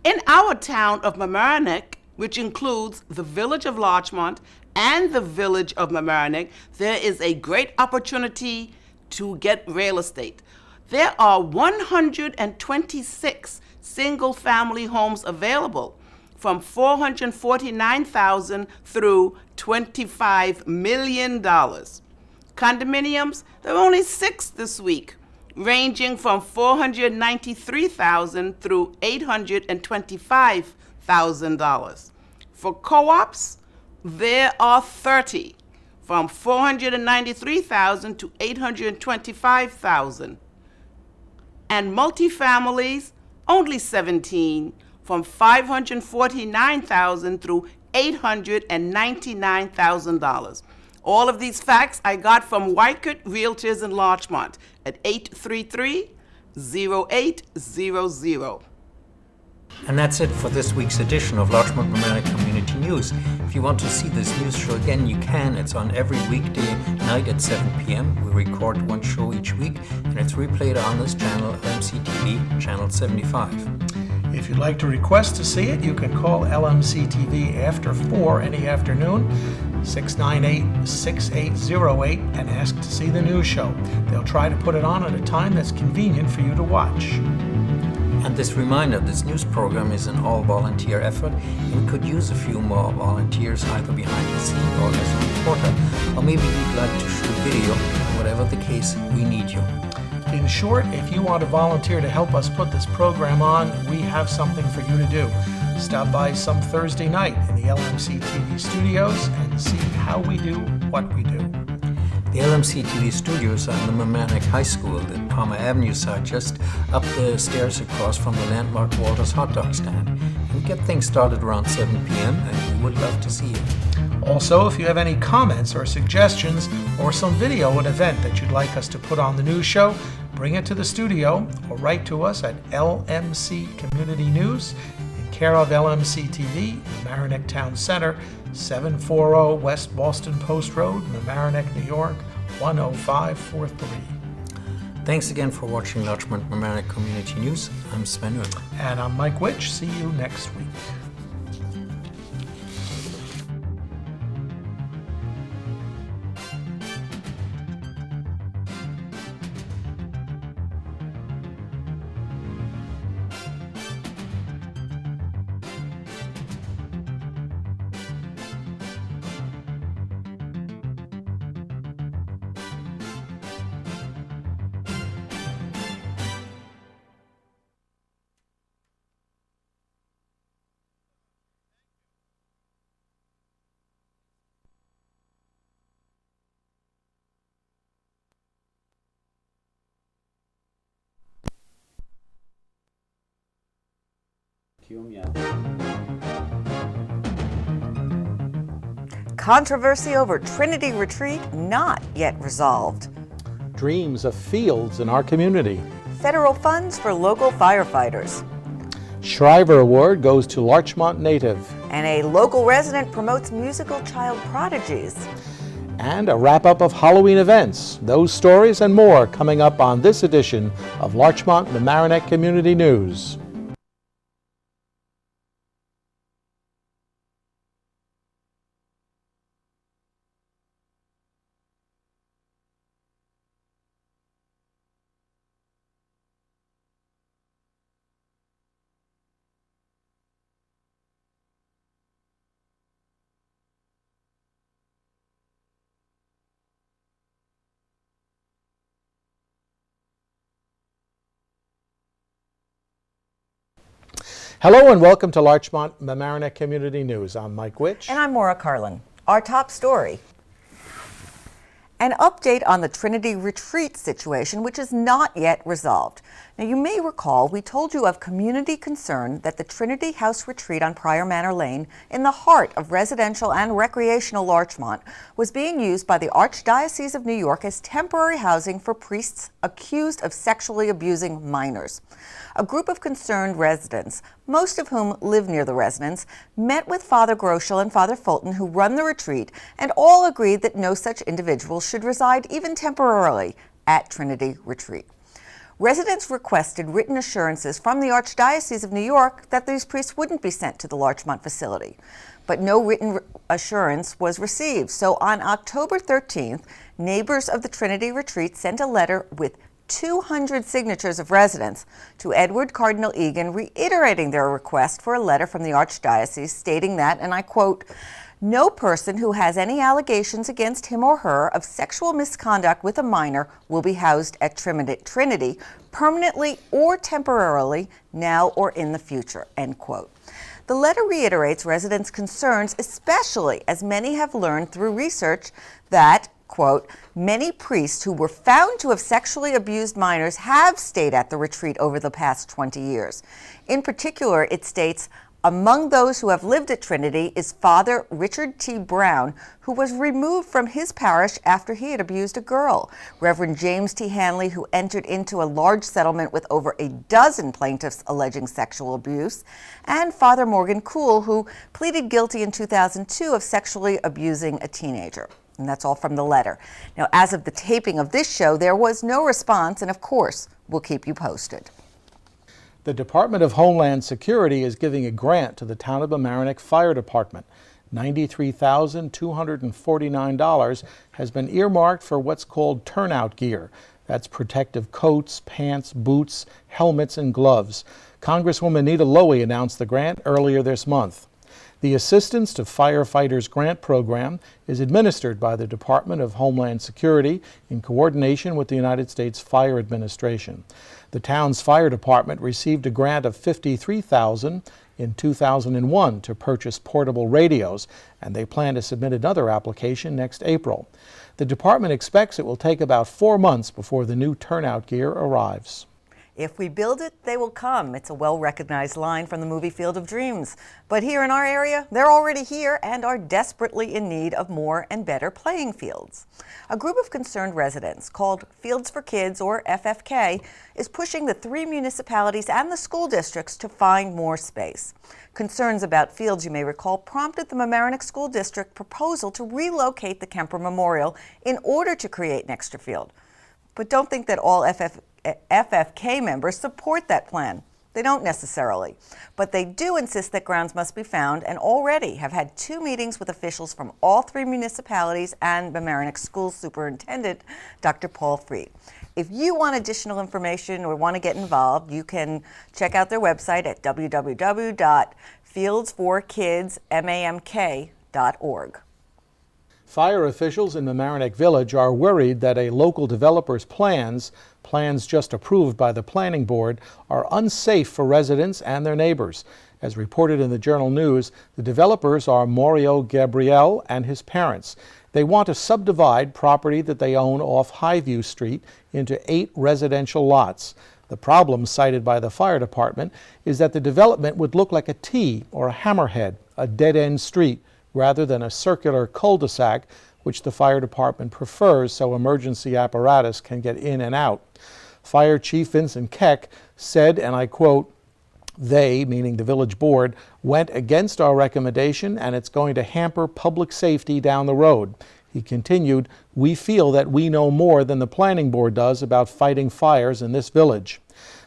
In our town of Mamaroneck, which includes the village of Larchmont and the village of Mamaroneck, there is a great opportunity to get real estate. There are 126 single-family homes available, from $449,000 through $25 million. Condominiums, there are only 6 this week, ranging from $493,000 through $825,000. For co-ops, there are 30, from $493,000 to $825,000. And multifamilies, only 17, from $549,000 through $899,000. All of these facts I got from Weichert Realtors in Larchmont at 833-0800. And that's it for this week's edition of Larchmont Mamaroneck Community News. If you want to see this news show again, you can. It's on every weekday night at 7 p.m. We record one show each week, and it's replayed on this channel, LMC-TV, channel 75. If you'd like to request to see it, you can call LMC-TV after 4 any afternoon, 698-6808, and ask to see the news show. They'll try to put it on at a time that's convenient for you to watch. And this reminder, this news program is an all-volunteer effort, and we could use a few more volunteers either behind the scene or as a reporter, or maybe you'd like to shoot video. Whatever the case, we need you. In short, if you want to volunteer to help us put this program on, we have something for you to do. Stop by some Thursday night in the LMC-TV studios and see how we do what we do. The LMC-TV studios are in the Mamaroneck High School, the Palmer Avenue side, just up the stairs across from the landmark Walter's hot dog stand. And we get things started around 7 p.m. and we would love to see you. Also, if you have any comments or suggestions or some video at an event that you'd like us to put on the news show, bring it to the studio or write to us at LMC Community News in care of LMC-TV, Mamaroneck Town Center, 740 West Boston Post Road, Mamaroneck, New York, 10543. Thanks again for watching Larchmont Mamaroneck Community News. I'm Sven. And I'm Mike Witch. See you next week. Controversy over Trinity Retreat not yet resolved. Dreams of fields in our community. Federal funds for local firefighters. Shriver Award goes to Larchmont native. And a local resident promotes musical child prodigies. And a wrap-up of Halloween events. Those stories and more coming up on this edition of Larchmont Mamaroneck Community News. Hello and welcome to Larchmont Mamaroneck Community News. I'm Mike Witch. And I'm Maura Carlin. Our top story. An update on the Trinity Retreat situation, which is not yet resolved. Now, you may recall we told you of community concern that the Trinity House Retreat on Prior Manor Lane, in the heart of residential and recreational Larchmont, was being used by the Archdiocese of New York as temporary housing for priests accused of sexually abusing minors. A group of concerned residents most of whom live near the residence, met with Father Groschel and Father Fulton, who run the retreat, and all agreed that no such individuals should reside even temporarily at Trinity Retreat. Residents requested written assurances from the Archdiocese of New York that these priests wouldn't be sent to the Larchmont facility, but no written assurance was received. So on October 13th, neighbors of the Trinity Retreat sent a letter with 200 signatures of residents to Edward Cardinal Egan, reiterating their request for a letter from the Archdiocese stating that, and I quote, "No person who has any allegations against him or her of sexual misconduct with a minor will be housed at Trinity permanently or temporarily, now or in the future," end quote. The letter reiterates residents' concerns, especially as many have learned through research that, quote, "many priests who were found to have sexually abused minors have stayed at the retreat over the past 20 years. In particular, it states, among those who have lived at Trinity is Father Richard T. Brown, who was removed from his parish after he had abused a girl, Reverend James T. Hanley, who entered into a large settlement with over a dozen plaintiffs alleging sexual abuse, and Father Morgan Kuhl, who pleaded guilty in 2002 of sexually abusing a teenager." And that's all from the letter. Now, as of the taping of this show, there was no response, and of course, we'll keep you posted. The Department of Homeland Security is giving a grant to the town of Mamaroneck Fire Department. $93,249 has been earmarked for what's called turnout gear. That's protective coats, pants, boots, helmets, and gloves. Congresswoman Nita Lowey announced the grant earlier this month. The Assistance to Firefighters Grant Program is administered by the Department of Homeland Security in coordination with the United States Fire Administration. The town's fire department received a grant of $53,000 in 2001 to purchase portable radios, and they plan to submit another application next April. The department expects it will take about 4 months before the new turnout gear arrives. "If we build it, they will come." It's a well-recognized line from the movie Field of Dreams. But here in our area, they're already here and are desperately in need of more and better playing fields. A group of concerned residents called Fields for Kids, or FFK, is pushing the 3 municipalities and the school districts to find more space. Concerns about fields, you may recall, prompted the Mamaroneck School District proposal to relocate the Kemper Memorial in order to create an extra field. But don't think that all FFK members support that plan. They don't necessarily. But they do insist that grounds must be found and already have had 2 meetings with officials from all 3 municipalities and Mamaroneck School Superintendent, Dr. Paul Freed. If you want additional information or want to get involved, you can check out their website at www.fieldsforkidsmamk.org. Fire officials in Mamaroneck Village are worried that a local developer's plans just approved by the planning board, are unsafe for residents and their neighbors. As reported in the Journal News, the developers are Mario Gabriel and his parents. They want to subdivide property that they own off Highview Street into 8 residential lots. The problem cited by the fire department is that the development would look like a T or a hammerhead, a dead-end street, rather than a circular cul-de-sac, which the fire department prefers so emergency apparatus can get in and out. Fire Chief Vincent Keck said, and I quote, "They," meaning the village board, "went against our recommendation and it's going to hamper public safety down the road." He continued, "We feel that we know more than the planning board does about fighting fires in this village."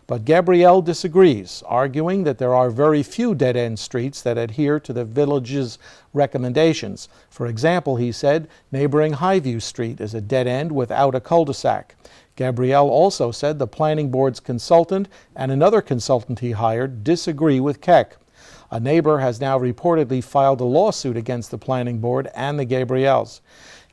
But Gabrielle disagrees, arguing that there are very few dead-end streets that adhere to the village's recommendations. For example, he said, neighboring Highview Street is a dead end without a cul-de-sac. Gabrielle also said the planning board's consultant and another consultant he hired disagree with Keck. A neighbor has now reportedly filed a lawsuit against the planning board and the Gabrielles.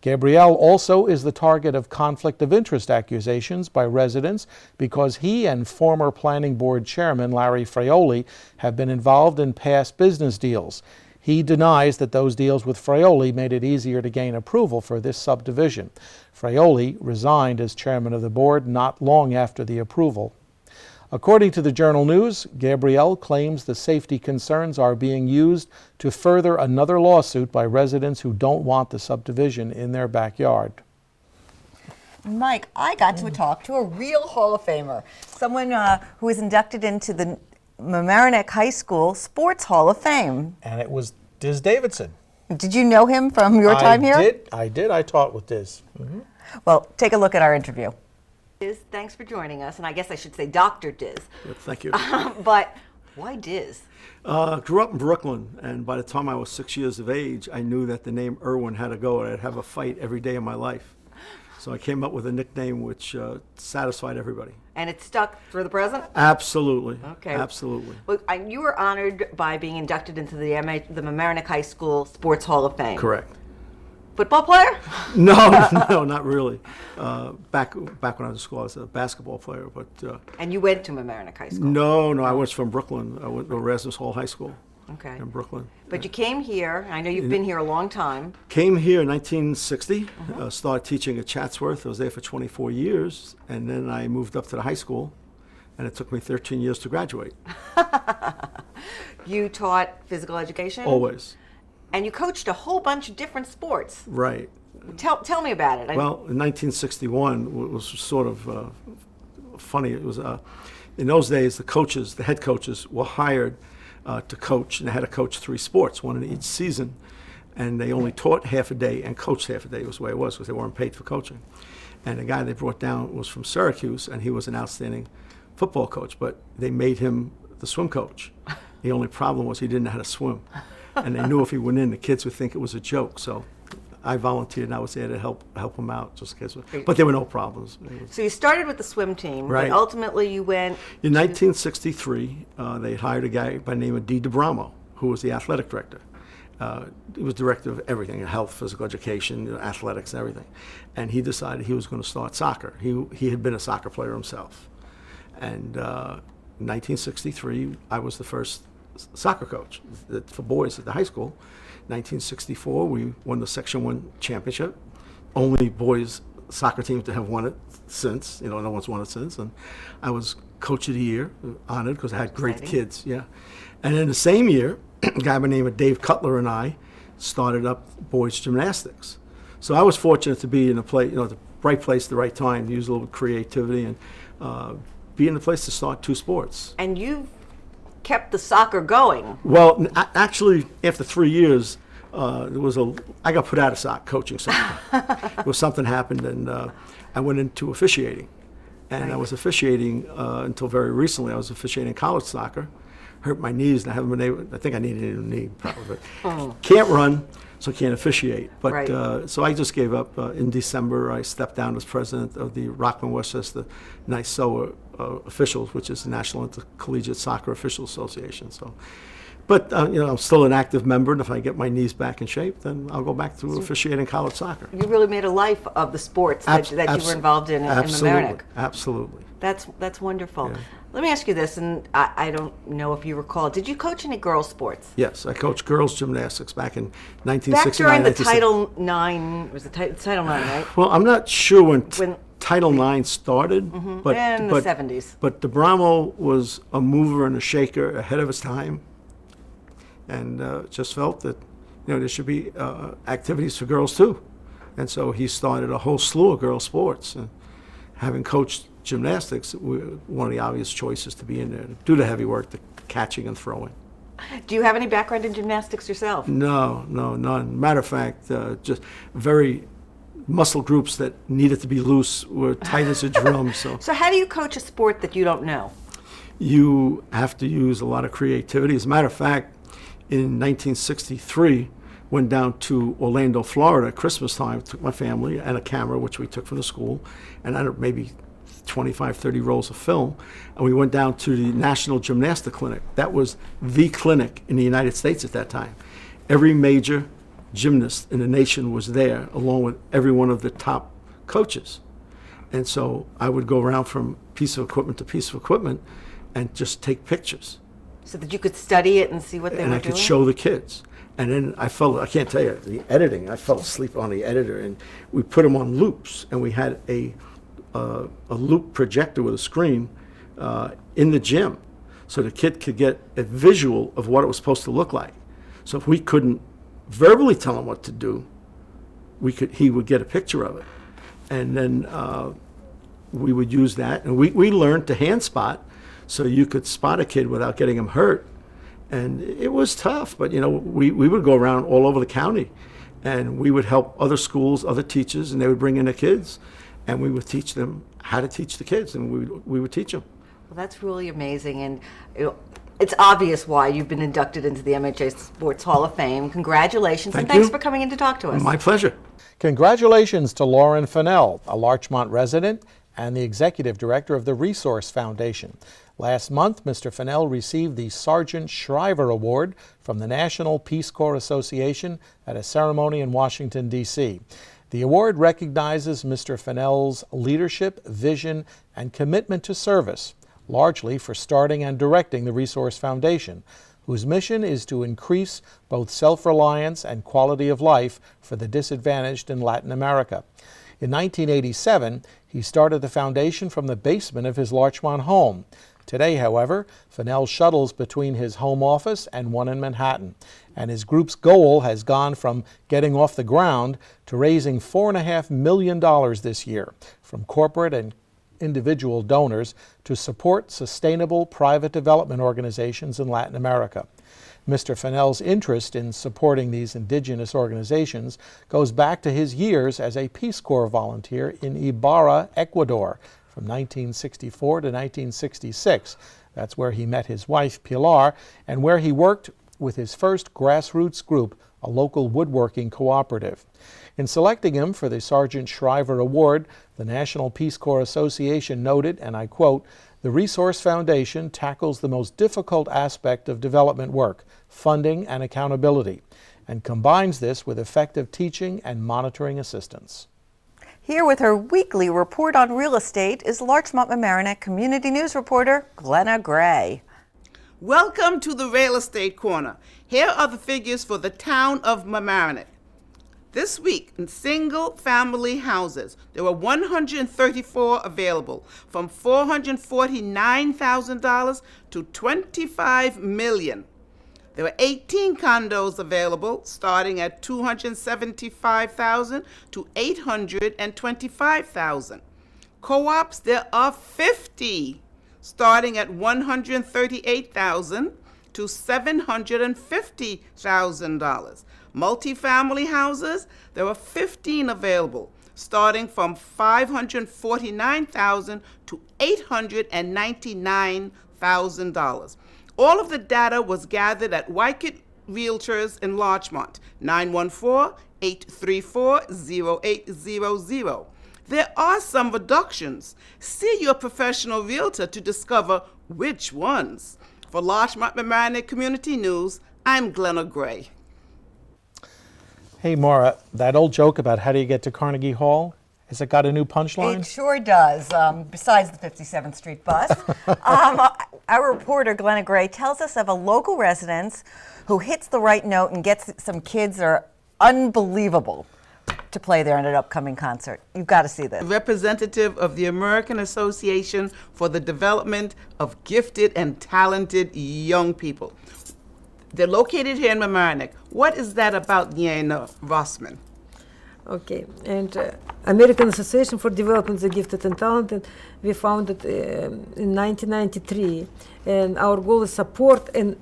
Gabrielle also is the target of conflict of interest accusations by residents because he and former planning board chairman Larry Fraioli have been involved in past business deals. He denies that those deals with Fraioli made it easier to gain approval for this subdivision. Fraioli resigned as chairman of the board not long after the approval. According to the Journal News, Gabrielle claims the safety concerns are being used to further another lawsuit by residents who don't want the subdivision in their backyard. Mike, I got to talk to a real Hall of Famer, someone who was inducted into the Mamaroneck High School Sports Hall of Fame. And it was Diz Davidson. Did you know him from your time here? I did. I taught with Diz. Mm-hmm. Well, take a look at our interview. Diz, thanks for joining us, and I guess I should say Dr. Diz. Thank you. But why Diz? Grew up in Brooklyn, and by the time I was 6 years of age, I knew that the name Irwin had to go, and I'd have a fight every day of my life. So I came up with a nickname which satisfied everybody. And it stuck through the present? Absolutely. Okay. Absolutely. Well, you were honored by being inducted into the Mamaroneck High School Sports Hall of Fame. Correct. Football player? No, not really. Back when I was in school, I was a basketball player. But and you went to Mamaroneck High School? No, I was from Brooklyn. I went to Erasmus Hall High School. Okay. In Brooklyn. But you came here. I know you've been here a long time. Came here in 1960. Started teaching at Chatsworth. I was there for 24 years, and then I moved up to the high school, and it took me 13 years to graduate. You taught physical education? Always. And you coached a whole bunch of different sports. Right. Tell me about it. Well, in 1961 was sort of funny. It was in those days the head coaches were hired to coach, and they had to coach 3 sports, one in each season, and they only taught half a day and coached half a day. Was the way it was because they weren't paid for coaching. And the guy they brought down was from Syracuse, and he was an outstanding football coach, but they made him the swim coach. The only problem was he didn't know how to swim, and they knew if he went in, the kids would think it was a joke. So I volunteered, and I was there to help him out, just in case. But there were no problems. So you started with the swim team, right. But ultimately you went... In 1963, they hired a guy by the name of D. DeBramo, who was the athletic director. He was director of everything, health, physical education, athletics, and everything. And he decided he was going to start soccer. He had been a soccer player himself. And in 1963, I was the first soccer coach for boys at the high school. 1964, we won the Section 1 championship. Only boys soccer team to have won it since. No one's won it since. And I was Coach of the Year, honored because I had great kids. Yeah. And in the same year, a guy by the name of Dave Cutler and I started up boys gymnastics. So I was fortunate to be in the right place at the right time, to use a little creativity and be in the place to start 2 sports. And you kept the soccer going. Well, actually, after 3 years, I got put out of soccer coaching something. Something happened, and I went into officiating. And I was officiating until very recently. I was officiating college soccer. Hurt my knees, and I haven't been able. I think I needed a new knee, probably. Can't run, so can't officiate. But so I just gave up. In December, I stepped down as president of the Rockland Westchester NYSOA officials, which is the National Intercollegiate Soccer Officials Association. So, but I'm still an active member, and if I get my knees back in shape, then I'll go back to officiating college soccer. You really made a life of the sports that you were involved in Mamaroneck. Absolutely. That's wonderful. Yeah. Let me ask you this, and I don't know if you recall. Did you coach any girls' sports? Yes, I coached girls' gymnastics back in 1969. Back during the Title IX, was the Title IX, right? Well, I'm not sure when Title IX started, but in the 70s. But DeBramo was a mover and a shaker ahead of his time, and just felt that there should be activities for girls too, and so he started a whole slew of girls' sports. And having coached gymnastics, one of the obvious choices to be in there to do the heavy work, the catching and throwing. Do you have any background in gymnastics yourself? No, none. Matter of fact, just very muscle groups that needed to be loose were tight as a drum. So how do you coach a sport that you don't know? You have to use a lot of creativity. As a matter of fact, in 1963, went down to Orlando, Florida at Christmas time, took my family and a camera, which we took from the school, and maybe 25, 30 rolls of film, and we went down to the National Gymnastic Clinic. That was the clinic in the United States at that time. Every major gymnast in the nation was there, along with every one of the top coaches. And so I would go around from piece of equipment to piece of equipment and just take pictures. So that you could study it and see what they were doing? And I could show the kids. And then I can't tell you, the editing, I fell asleep on the editor, and we put them on loops, and we had a loop projector with a screen in the gym, so the kid could get a visual of what it was supposed to look like. So if we couldn't verbally tell him what to do, he would get a picture of it. And then we would use that, and we learned to hand spot so you could spot a kid without getting him hurt. And it was tough, but we would go around all over the county, and we would help other schools, other teachers, and they would bring in their kids, and we would teach them how to teach the kids, and we would teach them. Well, that's really amazing, and it's obvious why you've been inducted into the MHA Sports Hall of Fame. Congratulations, and thanks for coming in to talk to us. My pleasure. Congratulations to Lauren Fennell, a Larchmont resident and the executive director of the Resource Foundation. Last month, Mr. Fennell received the Sergeant Shriver Award from the National Peace Corps Association at a ceremony in Washington, D.C. The award recognizes Mr. Fennell's leadership, vision, and commitment to service, largely for starting and directing the Resource Foundation, whose mission is to increase both self-reliance and quality of life for the disadvantaged in Latin America. In 1987, he started the foundation from the basement of his Larchmont home. Today, however, Fennell shuttles between his home office and one in Manhattan, and his group's goal has gone from getting off the ground to raising $4.5 million this year from corporate and individual donors to support sustainable private development organizations in Latin America. Mr. Fennell's interest in supporting these indigenous organizations goes back to his years as a Peace Corps volunteer in Ibarra, Ecuador, from 1964 to 1966. That's where he met his wife, Pilar, and where he worked with his first grassroots group, a local woodworking cooperative. In selecting him for the Sergeant Shriver Award, the National Peace Corps Association noted, and I quote, "The Resource Foundation tackles the most difficult aspect of development work, funding and accountability, and combines this with effective teaching and monitoring assistance." Here with her weekly report on real estate is Larchmont Mamaroneck Community News reporter Glenna Gray. Welcome to the Real Estate Corner. Here are the figures for the town of Mamaroneck. This week, in single-family houses, there were 134 available, from $449,000 to $25 million. There were 18 condos available, starting at $275,000 to $825,000. Co-ops, there are 50, starting at $138,000 to $750,000. Multifamily houses, there were 15 available, starting from $549,000 to $899,000. All of the data was gathered at Wycott Realtors in Larchmont, 914-834-0800. There are some reductions. See your professional realtor to discover which ones. For Larchmont Mamaroneck Community News, I'm Glenna Gray. Hey, Maura, that old joke about how do you get to Carnegie Hall, has it got a new punchline? It sure does, besides the 57th Street bus. Our reporter, Glenna Gray, tells us of a local resident who hits the right note and gets some kids that are unbelievable to play there in an upcoming concert. You've got to see this. Representative of the American Association for the Development of Gifted and Talented Young People. They're located here in Mamaroneck. What is that about, Rossman? Okay, and American Association for Development the Gifted and Talented, we founded in 1993, and our goal is support and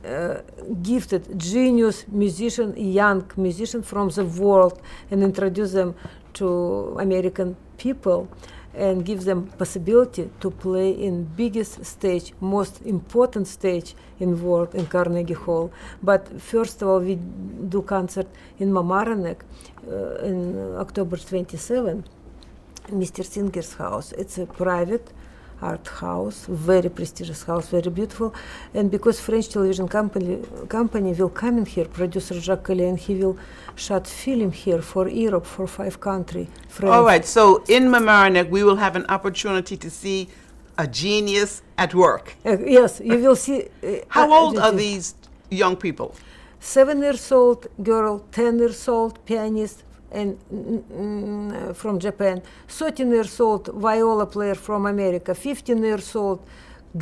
gifted, genius musician, young musician from the world, and introduce them to American people, and give them possibility to play in biggest stage, most important stage in world, in Carnegie Hall. But first of all, we do concert in Mamaroneck in October 27, Mr. Singer's house. It's a private art house, very prestigious house, very beautiful. And because French television company will come in here, producer Jacques Carlin, he will shot film here for Europe, for 5 countries. All right, so in Mamaroneck, we will have an opportunity to see a genius at work. Yes, you will see. How old are these young people? 7 years old girl, 10 years old pianist, and from Japan, 13 years old viola player from America, 15 years old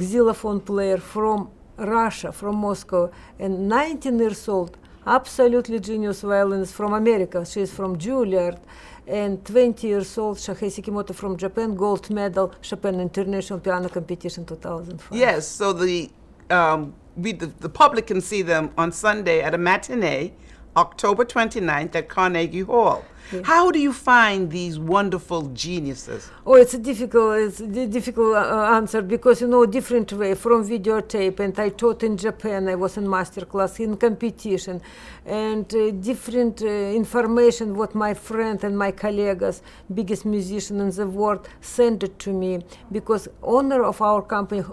xylophone player from Russia, from Moscow, and 19 years old absolutely genius violinist from America. She's from Juilliard, and 20 years old, Shahei Sekimoto from Japan, gold medal, Chopin International Piano Competition 2005. Yes, so the public can see them on Sunday at a matinee, October 29th at Carnegie Hall. Yeah. How do you find these wonderful geniuses? Oh, it's a difficult answer because, different way from videotape, and I taught in Japan. I was in master class, in competition, and different information what my friend and my colleagues, biggest musician in the world, sent it to me, because owner of our company,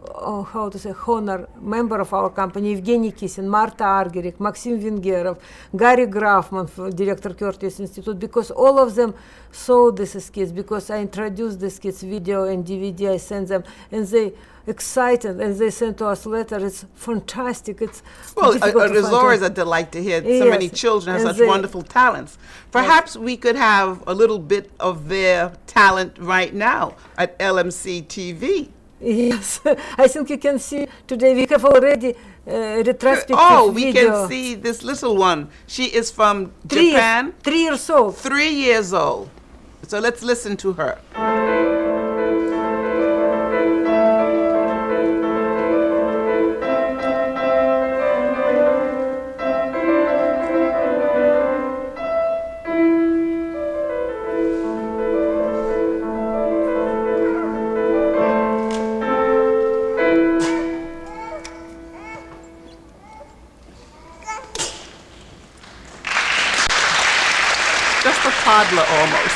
member of our company, Evgeny Kisin, Marta Argerich, Maxim Vengerov, Gary Grafman, director Curtis Institute, because all of them saw these kids, because I introduced these kids video and DVD, I sent them, and they excited, and they sent to us letter. It's fantastic. It's it's always a delight to hear so many children have such wonderful talents. Perhaps we could have a little bit of their talent right now at LMC-TV. Yes, I think you can see today we have already retrospective we video. can see this little one. She is from Japan. 3 years old. 3 years old. So let's listen to her. Toddler almost.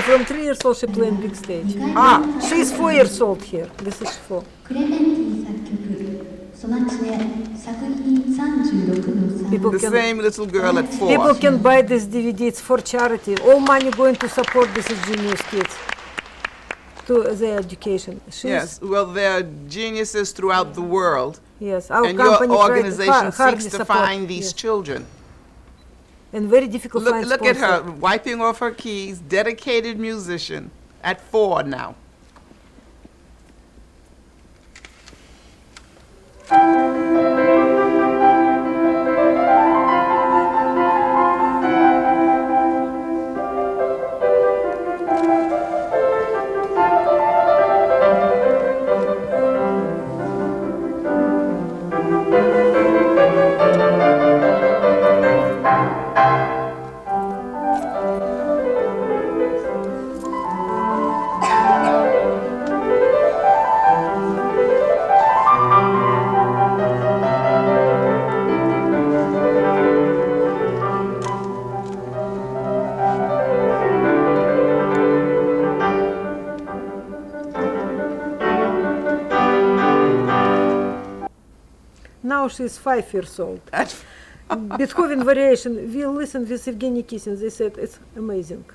From 3 years old she playing big stage. She's 4 years old here. This is 4. The same little girl at 4. People can buy this DVD. It's for charity. All money going to support these genius kids to their education. Yes, well, there are geniuses throughout the world. Yes, our and company your organization seeks to support. find these children. And very difficult to find Look at sponsor. her, wiping off her keys, dedicated musician at 4 now. Now she's 5 years old. Beethoven variation. We listened with Evgeny Kisin. They said it's amazing.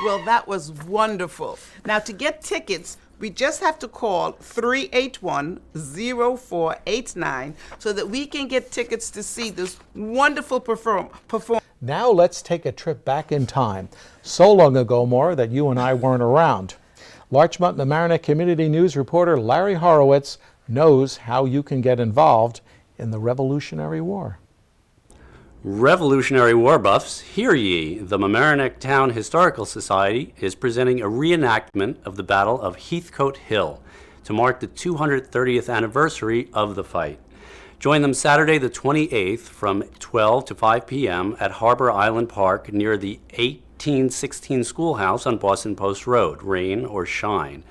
Well, that was wonderful. Now, to get tickets, we just have to call 381-0489 so that we can get tickets to see this wonderful performance. Now let's take a trip back in time. So long ago, Maura, that you and I weren't around. Larchmont Mamaroneck Community News reporter Larry Horowitz knows how you can get involved in the Revolutionary War. Revolutionary War buffs, hear ye! The Mamaroneck Town Historical Society is presenting a reenactment of the Battle of Heathcote Hill to mark the 230th anniversary of the fight. Join them Saturday the 28th from 12 to 5 p.m. at Harbor Island Park near the 1816 Schoolhouse on Boston Post Road, rain or shine.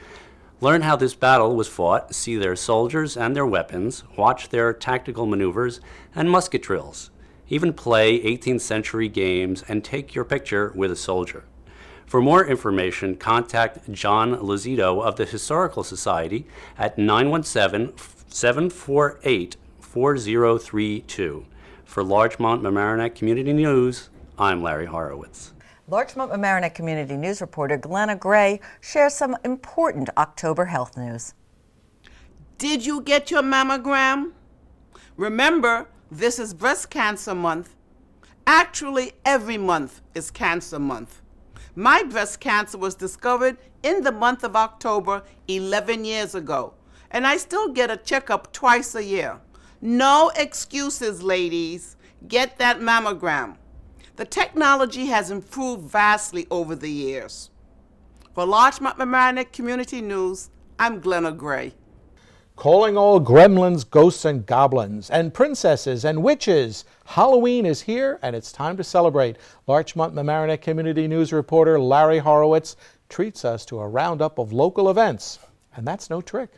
Learn how this battle was fought, see their soldiers and their weapons, watch their tactical maneuvers and musket drills. Even play 18th century games and take your picture with a soldier. For more information, contact John Lozito of the Historical Society at 917-748-4032. For Larchmont Mamaroneck Community News, I'm Larry Horowitz. Larchmont Mamaroneck Community News reporter Glenna Gray shares some important October health news. Did you get your mammogram? Remember, this is Breast Cancer Month. Actually, every month is Cancer Month. My breast cancer was discovered in the month of October 11 years ago, and I still get a checkup twice a year. No excuses, ladies. Get that mammogram. The technology has improved vastly over the years. For Larchmont Mamaroneck Community News, I'm Glenna Gray. Calling all gremlins, ghosts, and goblins, and princesses and witches. Halloween is here, and it's time to celebrate. Larchmont Mamaroneck Community News reporter Larry Horowitz treats us to a roundup of local events, and that's no trick.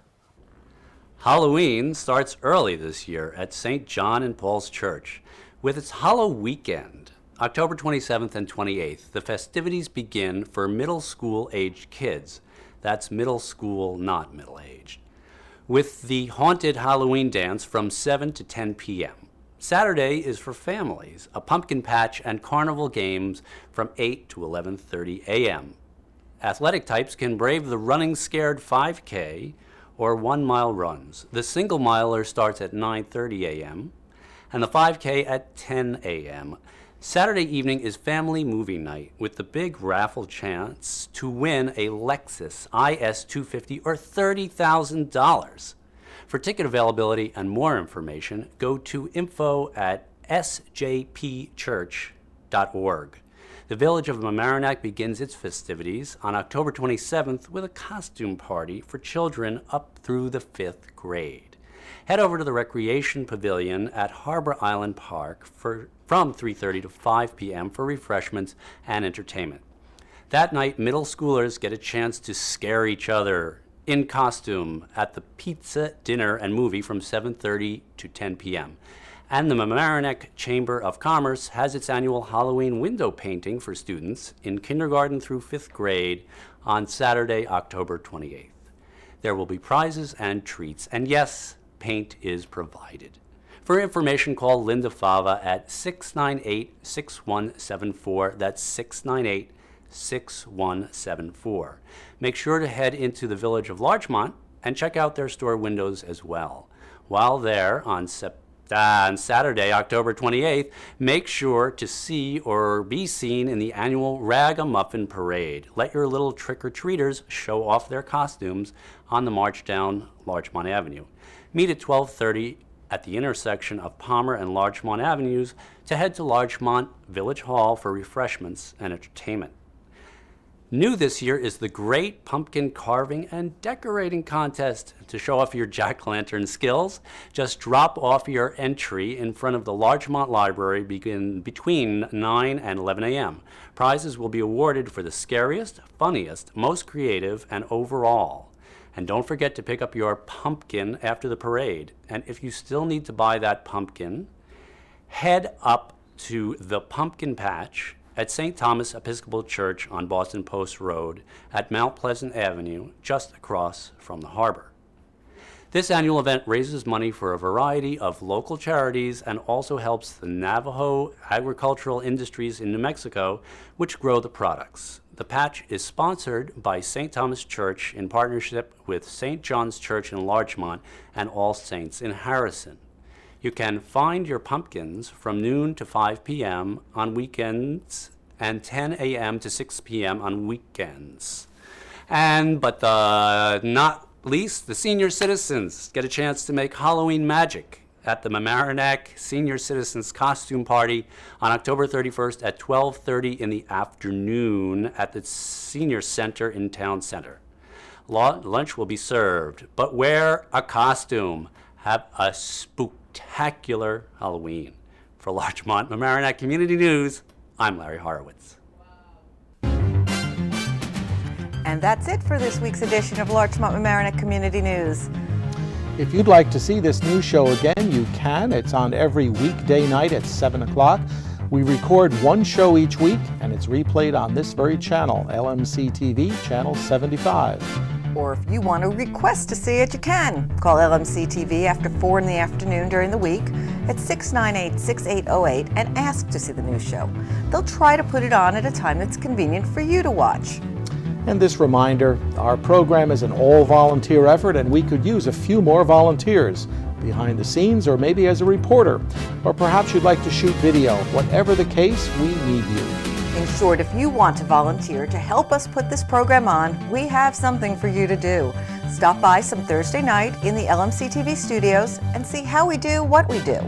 Halloween starts early this year at St. John and Paul's Church. With its Hallow Weekend, October 27th and 28th, the festivities begin for middle school-aged kids. That's middle school, not middle-aged. With the Haunted Halloween dance from 7 to 10 p.m. Saturday is for families, a pumpkin patch and carnival games from 8 to 11:30 a.m. Athletic types can brave the Running Scared 5K or 1-mile runs. The single miler starts at 9:30 a.m. and the 5K at 10 a.m. Saturday evening is family movie night with the big raffle chance to win a Lexus IS 250 or $30,000. For ticket availability and more information, go to info@sjpchurch.org. The Village of Mamaroneck begins its festivities on October 27th with a costume party for children up through the 5th grade. Head over to the Recreation Pavilion at Harbor Island Park from 3:30 to 5 p.m. for refreshments and entertainment. That night, middle schoolers get a chance to scare each other in costume at the pizza, dinner, and movie from 7:30 to 10 p.m. And the Mamaroneck Chamber of Commerce has its annual Halloween window painting for students in kindergarten through 5th grade on Saturday, October 28th. There will be prizes and treats, and yes, paint is provided. For information, call Linda Fava at 698-6174. That's 698-6174. Make sure to head into the Village of Larchmont and check out their store windows as well. While there on Saturday, October 28th, make sure to see or be seen in the annual Rag-a-Muffin Parade. Let your little trick-or-treaters show off their costumes on the march down Larchmont Avenue. Meet at 12:30 at the intersection of Palmer and Larchmont Avenues to head to Larchmont Village Hall for refreshments and entertainment. New this year is the Great Pumpkin Carving and Decorating Contest. To show off your jack-o'-lantern skills, just drop off your entry in front of the Larchmont Library between 9 and 11 a.m. Prizes will be awarded for the scariest, funniest, most creative, and overall. And don't forget to pick up your pumpkin after the parade. And if you still need to buy that pumpkin, head up to the Pumpkin Patch at St. Thomas Episcopal Church on Boston Post Road at Mount Pleasant Avenue, just across from the harbor. This annual event raises money for a variety of local charities and also helps the Navajo agricultural industries in New Mexico, which grow the products. The patch is sponsored by St. Thomas Church in partnership with St. John's Church in Larchmont and All Saints in Harrison. You can find your pumpkins from noon to 5 p.m. on weekends and 10 a.m. to 6 p.m. on weekends. But not least, the senior citizens get a chance to make Halloween magic at the Mamaroneck Senior Citizens Costume Party on October 31st at 12:30 in the afternoon at the Senior Center in Town Center. Lunch will be served, but wear a costume. Have a spooktacular Halloween. For Larchmont Mamaroneck Community News, I'm Larry Horowitz. And that's it for this week's edition of Larchmont Mamaroneck Community News. If you'd like to see this news show again, you can. It's on every weekday night at 7 o'clock. We record one show each week, and it's replayed on this very channel, LMC-TV, channel 75. Or if you want to request to see it, you can. Call LMC-TV after 4 in the afternoon during the week at 698-6808 and ask to see the news show. They'll try to put it on at a time that's convenient for you to watch. And this reminder, our program is an all-volunteer effort, and we could use a few more volunteers behind the scenes or maybe as a reporter. Or perhaps you'd like to shoot video. Whatever the case, we need you. In short, if you want to volunteer to help us put this program on, we have something for you to do. Stop by some Thursday night in the LMC-TV studios and see how we do what we do.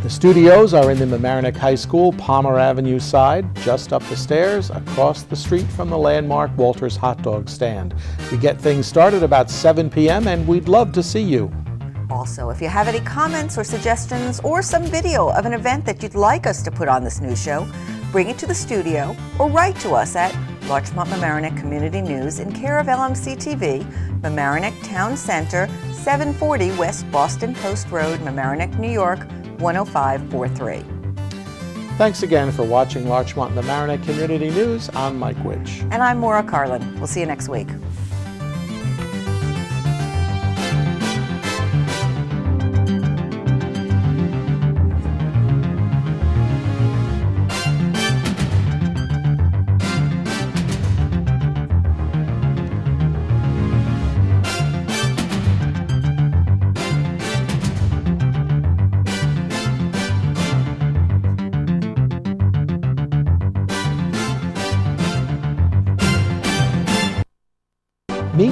The studios are in the Mamaroneck High School, Palmer Avenue side, just up the stairs, across the street from the landmark Walter's Hot Dog stand. We get things started about 7 p.m. and we'd love to see you. Also, if you have any comments or suggestions or some video of an event that you'd like us to put on this news show, bring it to the studio or write to us at Larchmont Mamaroneck Community News in care of LMC-TV, Mamaroneck Town Center, 740 West Boston Post Road, Mamaroneck, New York, 10543. Thanks again for watching Larchmont Mamaroneck Community News. I'm Mike Witch. And I'm Maura Carlin. We'll see you next week. Meet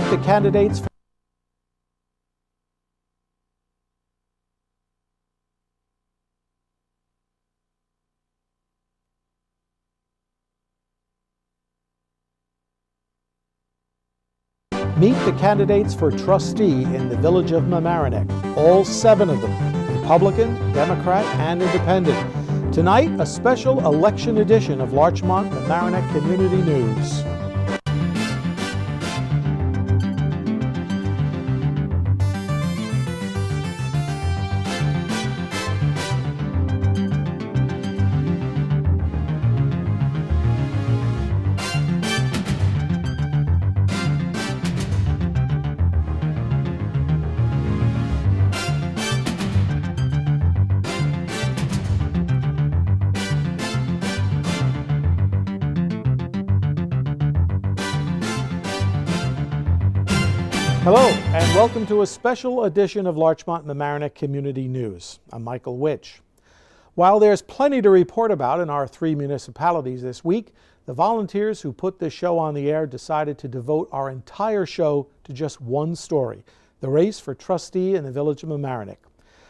the candidates for trustee in the village of Mamaroneck, all 7 of them, Republican, Democrat, and Independent. Tonight, a special election edition of Larchmont Mamaroneck Community News. Hello, and welcome to a special edition of Larchmont Mamaroneck Community News. I'm Michael Witch. While there's plenty to report about in our 3 municipalities this week, the volunteers who put this show on the air decided to devote our entire show to just one story, the race for trustee in the village of Mamaroneck.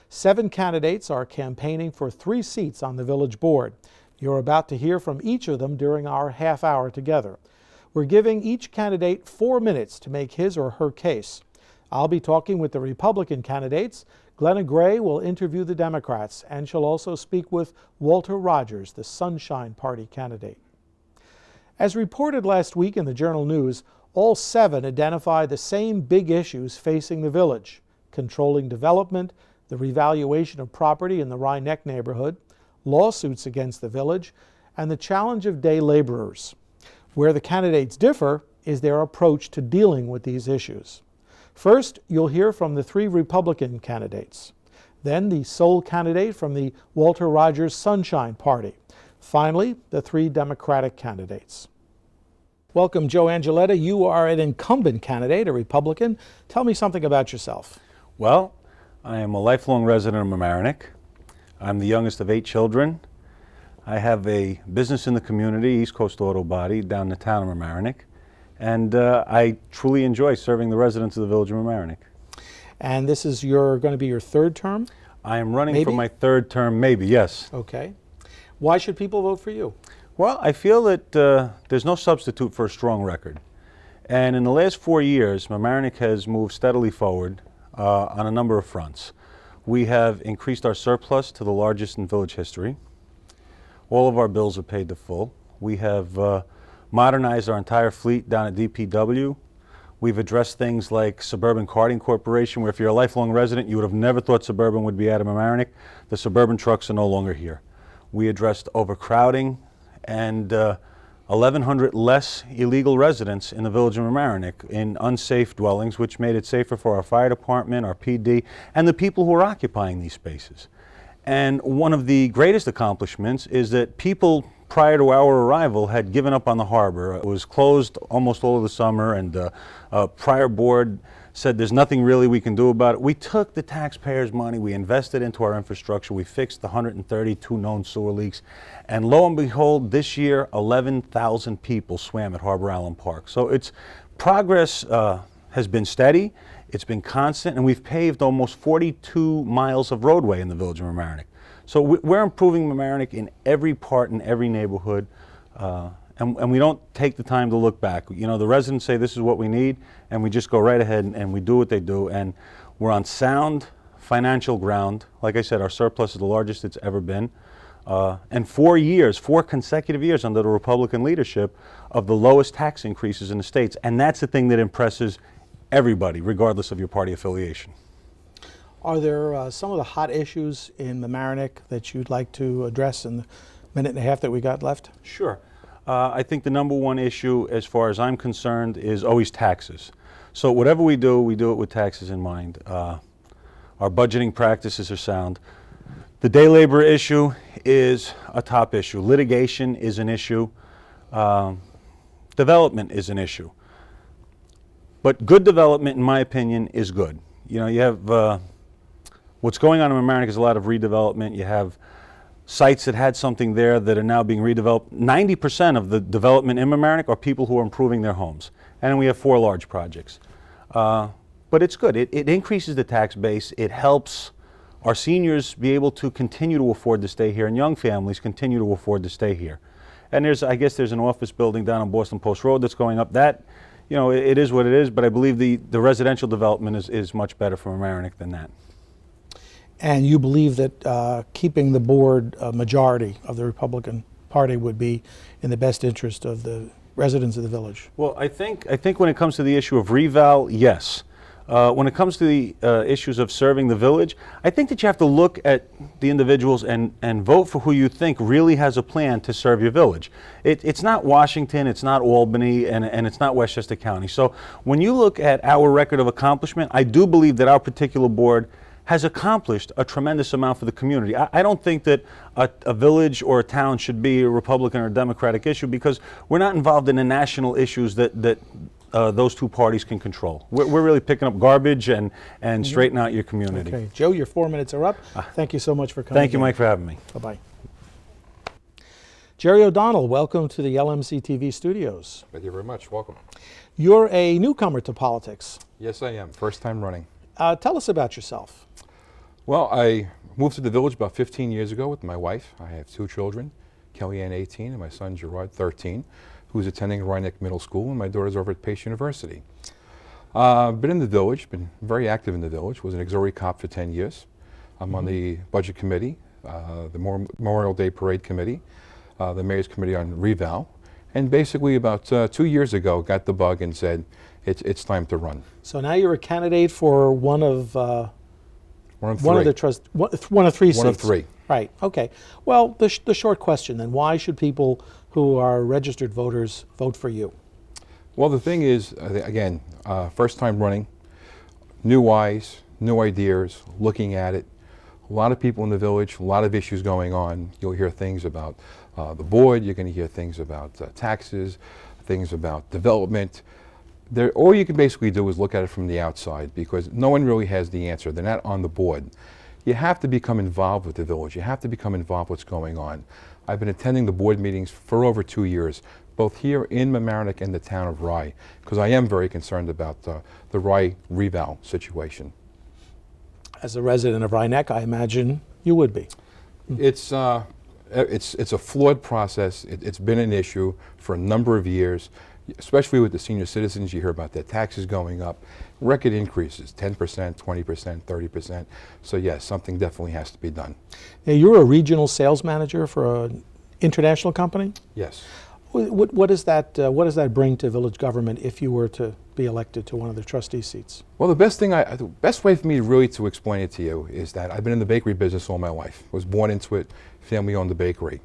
7 candidates are campaigning for 3 seats on the village board. You're about to hear from each of them during our half hour together. We're giving each candidate 4 minutes to make his or her case. I'll be talking with the Republican candidates. Glenna Gray will interview the Democrats, and she'll also speak with Walter Rogers, the Sunshine Party candidate. As reported last week in the Journal News, all 7 identify the same big issues facing the village: controlling development, the revaluation of property in the Rye Neck neighborhood, lawsuits against the village, and the challenge of day laborers. Where the candidates differ is their approach to dealing with these issues. First, you'll hear from the 3 Republican candidates. Then the sole candidate from the Walter Rogers Sunshine Party. Finally, the 3 Democratic candidates. Welcome, Joe Angilletta. You are an incumbent candidate, a Republican. Tell me something about yourself. Well, I am a lifelong resident of Mamaroneck. I'm the youngest of 8 children. I have a business in the community, East Coast Auto Body, down in the town of Mamaroneck. and I truly enjoy serving the residents of the village of Mamaroneck. And this is going to be your third term? I am running Maybe? for my third term, maybe, yes. Okay. Why should people vote for you? Well, I feel that there's no substitute for a strong record. And in the last 4 years, Mamaroneck has moved steadily forward on a number of fronts. We have increased our surplus to the largest in village history. All of our bills are paid to full. We have modernized our entire fleet down at DPW. We've addressed things like Suburban Carting Corporation, where if you're a lifelong resident, you would have never thought Suburban would be out of Mamaroneck. The Suburban trucks are no longer here. We addressed overcrowding and 1,100 less illegal residents in the village of Mamaroneck in unsafe dwellings, which made it safer for our fire department, our PD, and the people who are occupying these spaces. And one of the greatest accomplishments is that people prior to our arrival had given up on the harbor. It was closed almost all of the summer, and prior board said there's nothing really we can do about it. We took the taxpayers' money, we invested into our infrastructure, we fixed the 132 known sewer leaks, and lo and behold, this year 11,000 people swam at Harbor Island Park. So it's progress has been steady, it's been constant, and we've paved almost 42 miles of roadway in the village of Mamaroneck. So we're improving Mamaroneck in every part, in every neighborhood, and we don't take the time to look back. You know, the residents say this is what we need, and we just go right ahead and we do what they do, and we're on sound financial ground. Like I said, our surplus is the largest it's ever been. And 4 consecutive years under the Republican leadership of the lowest tax increases in the states, and that's the thing that impresses everybody, regardless of your party affiliation. Are there some of the hot issues in Mamaroneck that you'd like to address in the minute and a half that we got left? Sure. I think the number one issue, as far as I'm concerned, is always taxes. So whatever we do it with taxes in mind. Our budgeting practices are sound. The day labor issue is a top issue. Litigation is an issue. Development is an issue. But good development, in my opinion, is good. You know, you have what's going on in Mamaroneck is a lot of redevelopment. You have sites that had something there that are now being redeveloped. 90% of the development in Mamaroneck are people who are improving their homes. And then we have 4 large projects. But it's good. It increases the tax base. It helps our seniors be able to continue to afford to stay here, and young families continue to afford to stay here. And I guess there's an office building down on Boston Post Road that's going up. That, you know, it is what it is, but I believe the residential development is much better for Mamaroneck than that. And you believe that keeping the board a majority of the Republican Party would be in the best interest of the residents of the village? Well, I think when it comes to the issue of reval, yes. When it comes to the issues of serving the village, I think that you have to look at the individuals and vote for who you think really has a plan to serve your village. It's not Washington, it's not Albany, and it's not Westchester County. So when you look at our record of accomplishment, I do believe that our particular board has accomplished a tremendous amount for the community. I don't think that a village or a town should be a Republican or Democratic issue, because we're not involved in the national issues that those two parties can control. We're really picking up garbage and straightening out your community. Okay, Joe, your 4 minutes are up. Thank you so much for coming. Thank you, Mike, for having me. Bye-bye. Jerry O'Donnell, welcome to the LMC-TV studios. Thank you very much. Welcome. You're a newcomer to politics. Yes, I am. First time running. Tell us about yourself. Well, I moved to the village about 15 years ago with my wife. I have 2 children, Kellyanne, 18, and my son, Gerard, 13, who's attending Rhinebeck Middle School, and my daughter's over at Pace University. Been in the village, been very active in the village, was an auxiliary cop for 10 years. I'm on the budget committee, the Memorial Day Parade committee, the mayor's committee on reval, and basically about 2 years ago got the bug and said, it's time to run. So now you're a candidate for one of the seats. One of 3. Right. Okay. Well, the short question then: why should people who are registered voters vote for you? Well, the thing is, again, first time running, new eyes, new ideas, looking at it. A lot of people in the village, a lot of issues going on. You'll hear things about the board. You're going to hear things about taxes, things about development. All you can basically do is look at it from the outside, because no one really has the answer. They're not on the board. You have to become involved with the village. You have to become involved with what's going on. I've been attending the board meetings for over 2 years, both here in Mamaroneck and the town of Rye, because I am very concerned about the Rye reval situation. As a resident of Rye-Neck, I imagine you would be. It's a flawed process. It's been an issue for a number of years, especially with the senior citizens. You hear about their taxes going up, record increases, 10%, 20%, 30%. So yes, something definitely has to be done. Now, you're a regional sales manager for an international company? Yes. What does that bring to village government if you were to be elected to one of the trustee seats? Well, the best way for me really to explain it to you is that I've been in the bakery business all my life. I was born into it, family owned the bakery.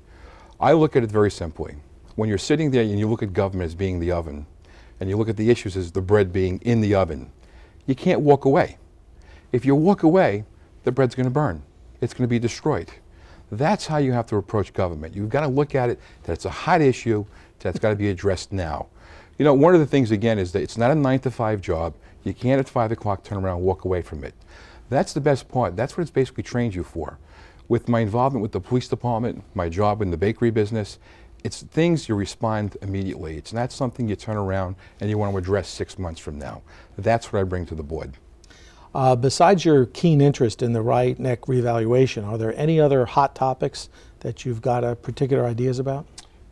I look at it very simply. When you're sitting there and you look at government as being the oven, and you look at the issues as the bread being in the oven, you can't walk away. If you walk away, the bread's going to burn. It's going to be destroyed. That's how you have to approach government. You've got to look at it that it's a hot issue that's got to be addressed now. You know, one of the things again is that it's not a 9-to-5 job. You can't at 5 o'clock turn around and walk away from it. That's the best part. That's what it's basically trained you for. With my involvement with the police department, my job in the bakery business, it's things you respond immediately. It's not something you turn around and you want to address 6 months from now. That's what I bring to the board. Besides your keen interest in the Rye-Neck revaluation, are there any other hot topics that you've got particular ideas about?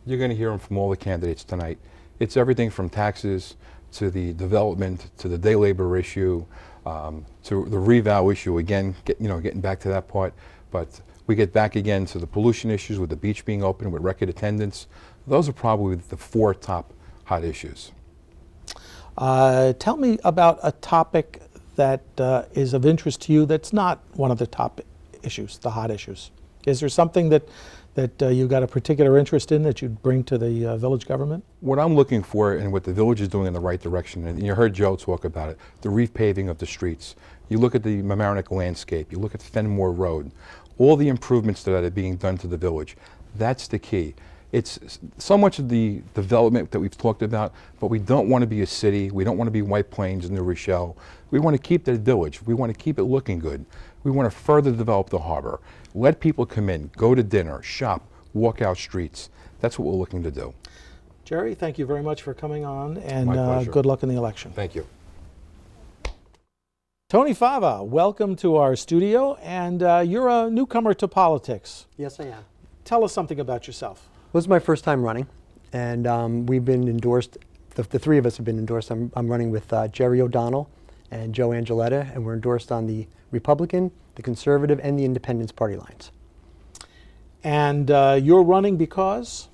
You're going to hear them from all the candidates tonight. It's everything from taxes to the development to the day labor issue to the reval issue. Again, getting back to that part, but we get back again to the pollution issues with the beach being open with record attendance. Those are probably the 4 top hot issues. Tell me about a topic that is of interest to you that's not one of the top issues, the hot issues. Is there something that you've got a particular interest in that you'd bring to the village government? What I'm looking for and what the village is doing in the right direction, and you heard Joe talk about it, the repaving of the streets. You look at the Mamaroneck landscape, you look at Fenmore Road, all the improvements that are being done to the village. That's the key. It's so much of the development that we've talked about, but we don't want to be a city. We don't want to be White Plains and New Rochelle. We want to keep the village. We want to keep it looking good. We want to further develop the harbor. Let people come in, go to dinner, shop, walk out streets. That's what we're looking to do. Jerry, thank you very much for coming on, and My pleasure. Good luck in the election. Thank you. Tony Fava, welcome to our studio, and you're a newcomer to politics. Yes, I am. Tell us something about yourself. This is my first time running, and we've been endorsed, the 3 of us have been endorsed. I'm running with Jerry O'Donnell and Joe Angilletta, and we're endorsed on the Republican, the Conservative, and the Independence party lines. And you're running because?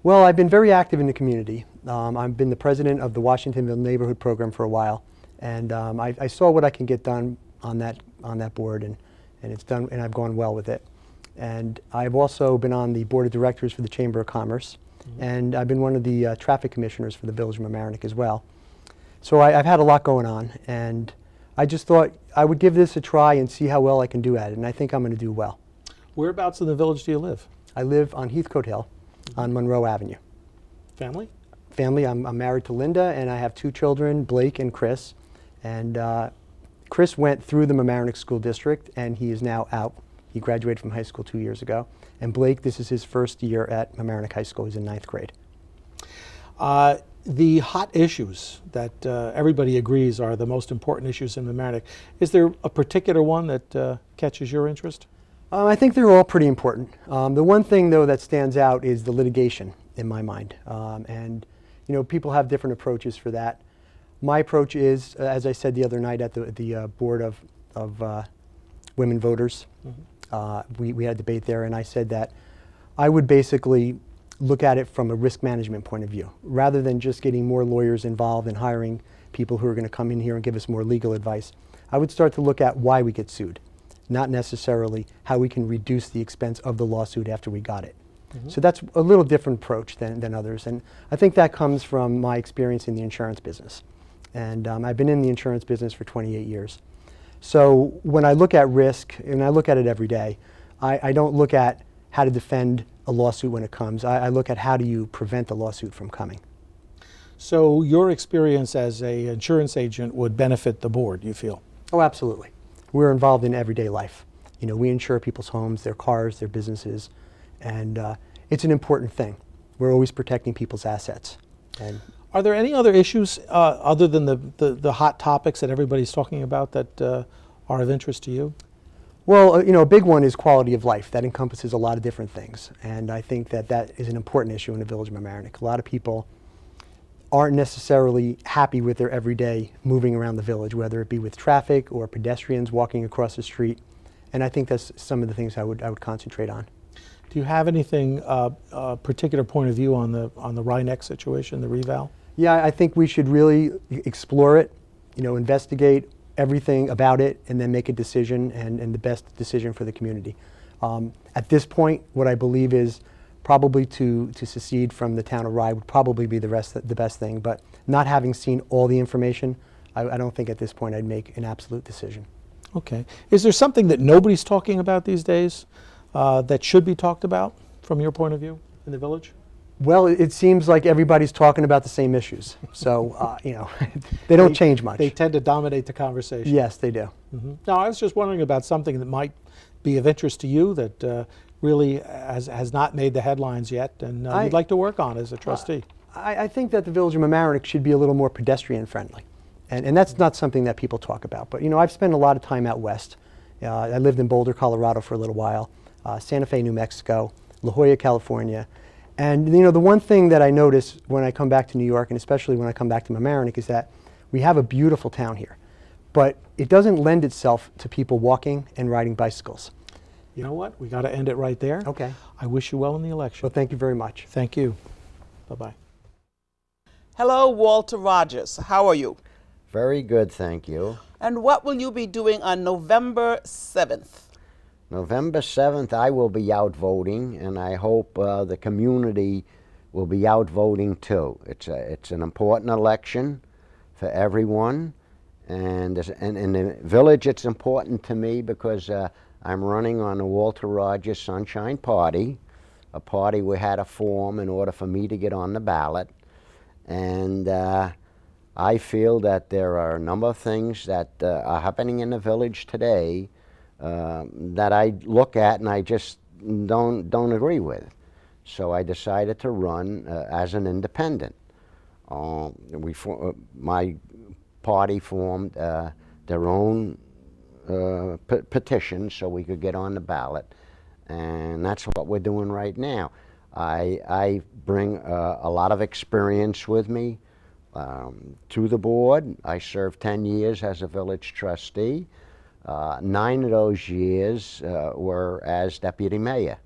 Well, I've been very active in the community. I've been the president of the Washingtonville Neighborhood Program for a while, and I saw what I can get done on that board, and it's done, and I've gone well with it. And I've also been on the board of directors for the Chamber of Commerce, and I've been one of the traffic commissioners for the Village of Mamaroneck as well. So I've had a lot going on, and I just thought I would give this a try and see how well I can do at it, and I think I'm going to do well. Whereabouts in the village do you live? I live on Heathcote Hill on Monroe Avenue. Family? Family, I'm married to Linda, and I have 2 children, Blake and Chris. And Chris went through the Mamaroneck School District, and he is now out. He graduated from high school 2 years ago. And Blake, this is his first year at Mamaroneck High School. He's in 9th grade. The hot issues that everybody agrees are the most important issues in Mamaroneck, is there a particular one that catches your interest? I think they're all pretty important. The one thing, though, that stands out is the litigation in my mind. And, you know, people have different approaches for that. My approach is, as I said the other night at the Board of Women Voters, we had a debate there, and I said that I would basically look at it from a risk management point of view. Rather than just getting more lawyers involved and hiring people who are going to come in here and give us more legal advice, I would start to look at why we get sued, not necessarily how we can reduce the expense of the lawsuit after we got it. So that's a little different approach than others, and I think that comes from my experience in the insurance business. And I've been in the insurance business for 28 years. So when I look at risk, and I look at it every day, I don't look at how to defend a lawsuit when it comes. I look at how do you prevent the lawsuit from coming. So your experience as an insurance agent would benefit the board, you feel? Oh, absolutely. We're involved in everyday life. You know, we insure people's homes, their cars, their businesses, and it's an important thing. we're always protecting people's assets. And are there any other issues other than the hot topics that everybody's talking about that are of interest to you? Well, you know, a big one is quality of life. That encompasses a lot of different things, and I think that that is an important issue in the village of Mamaroneck. A lot of people aren't necessarily happy with their everyday moving around the village, whether it be with traffic or pedestrians walking across the street, and I think that's some of the things I would concentrate on. Do you have anything, particular point of view on the R.A.D.A.R situation, the reval? Yeah, I think we should really explore it, you know, investigate everything about it, and then make a decision and the best decision for the community. At this point, what I believe is probably to secede from the town of Rye would probably be the best thing, but not having seen all the information, I don't think at this point I'd make an absolute decision. Okay. Is there something that nobody's talking about these days that should be talked about from your point of view in the village? Well, it seems like everybody's talking about the same issues, so you know, they don't change much. They tend to dominate the conversation. Yes, they do. Mm-hmm. No, I was just wondering about something that might be of interest to you that really has not made the headlines yet, and you'd like to work on as a trustee. I think that the village of Mamaroneck should be a little more pedestrian friendly, and that's not something that people talk about. But you know, I've spent a lot of time out west. I lived in Boulder, Colorado for a little while, Santa Fe, New Mexico, La Jolla, California. And you know, the one thing that I notice when I come back to New York, and especially when I come back to Mamaroneck, is that we have a beautiful town here, but it doesn't lend itself to people walking and riding bicycles. You know what? We got to end it right there. Okay. I wish you well in the election. Well, thank you very much. Thank you. Bye-bye. Hello, Walter Rogers. How are you? Very good, thank you. And what will you be doing on November 7th? November 7th, I will be out voting, and I hope the community will be out voting too. It's an important election for everyone, and in the village it's important to me because I'm running on the Walter Rogers Sunshine Party, a party we had to form in order for me to get on the ballot. And I feel that there are a number of things that are happening in the village today that I look at and I just don't agree with. So I decided to run as an independent. My party formed their own petition so we could get on the ballot, and that's what we're doing right now. I bring a lot of experience with me to the board. I served 10 years as a village trustee. 9 of those years were as deputy mayor.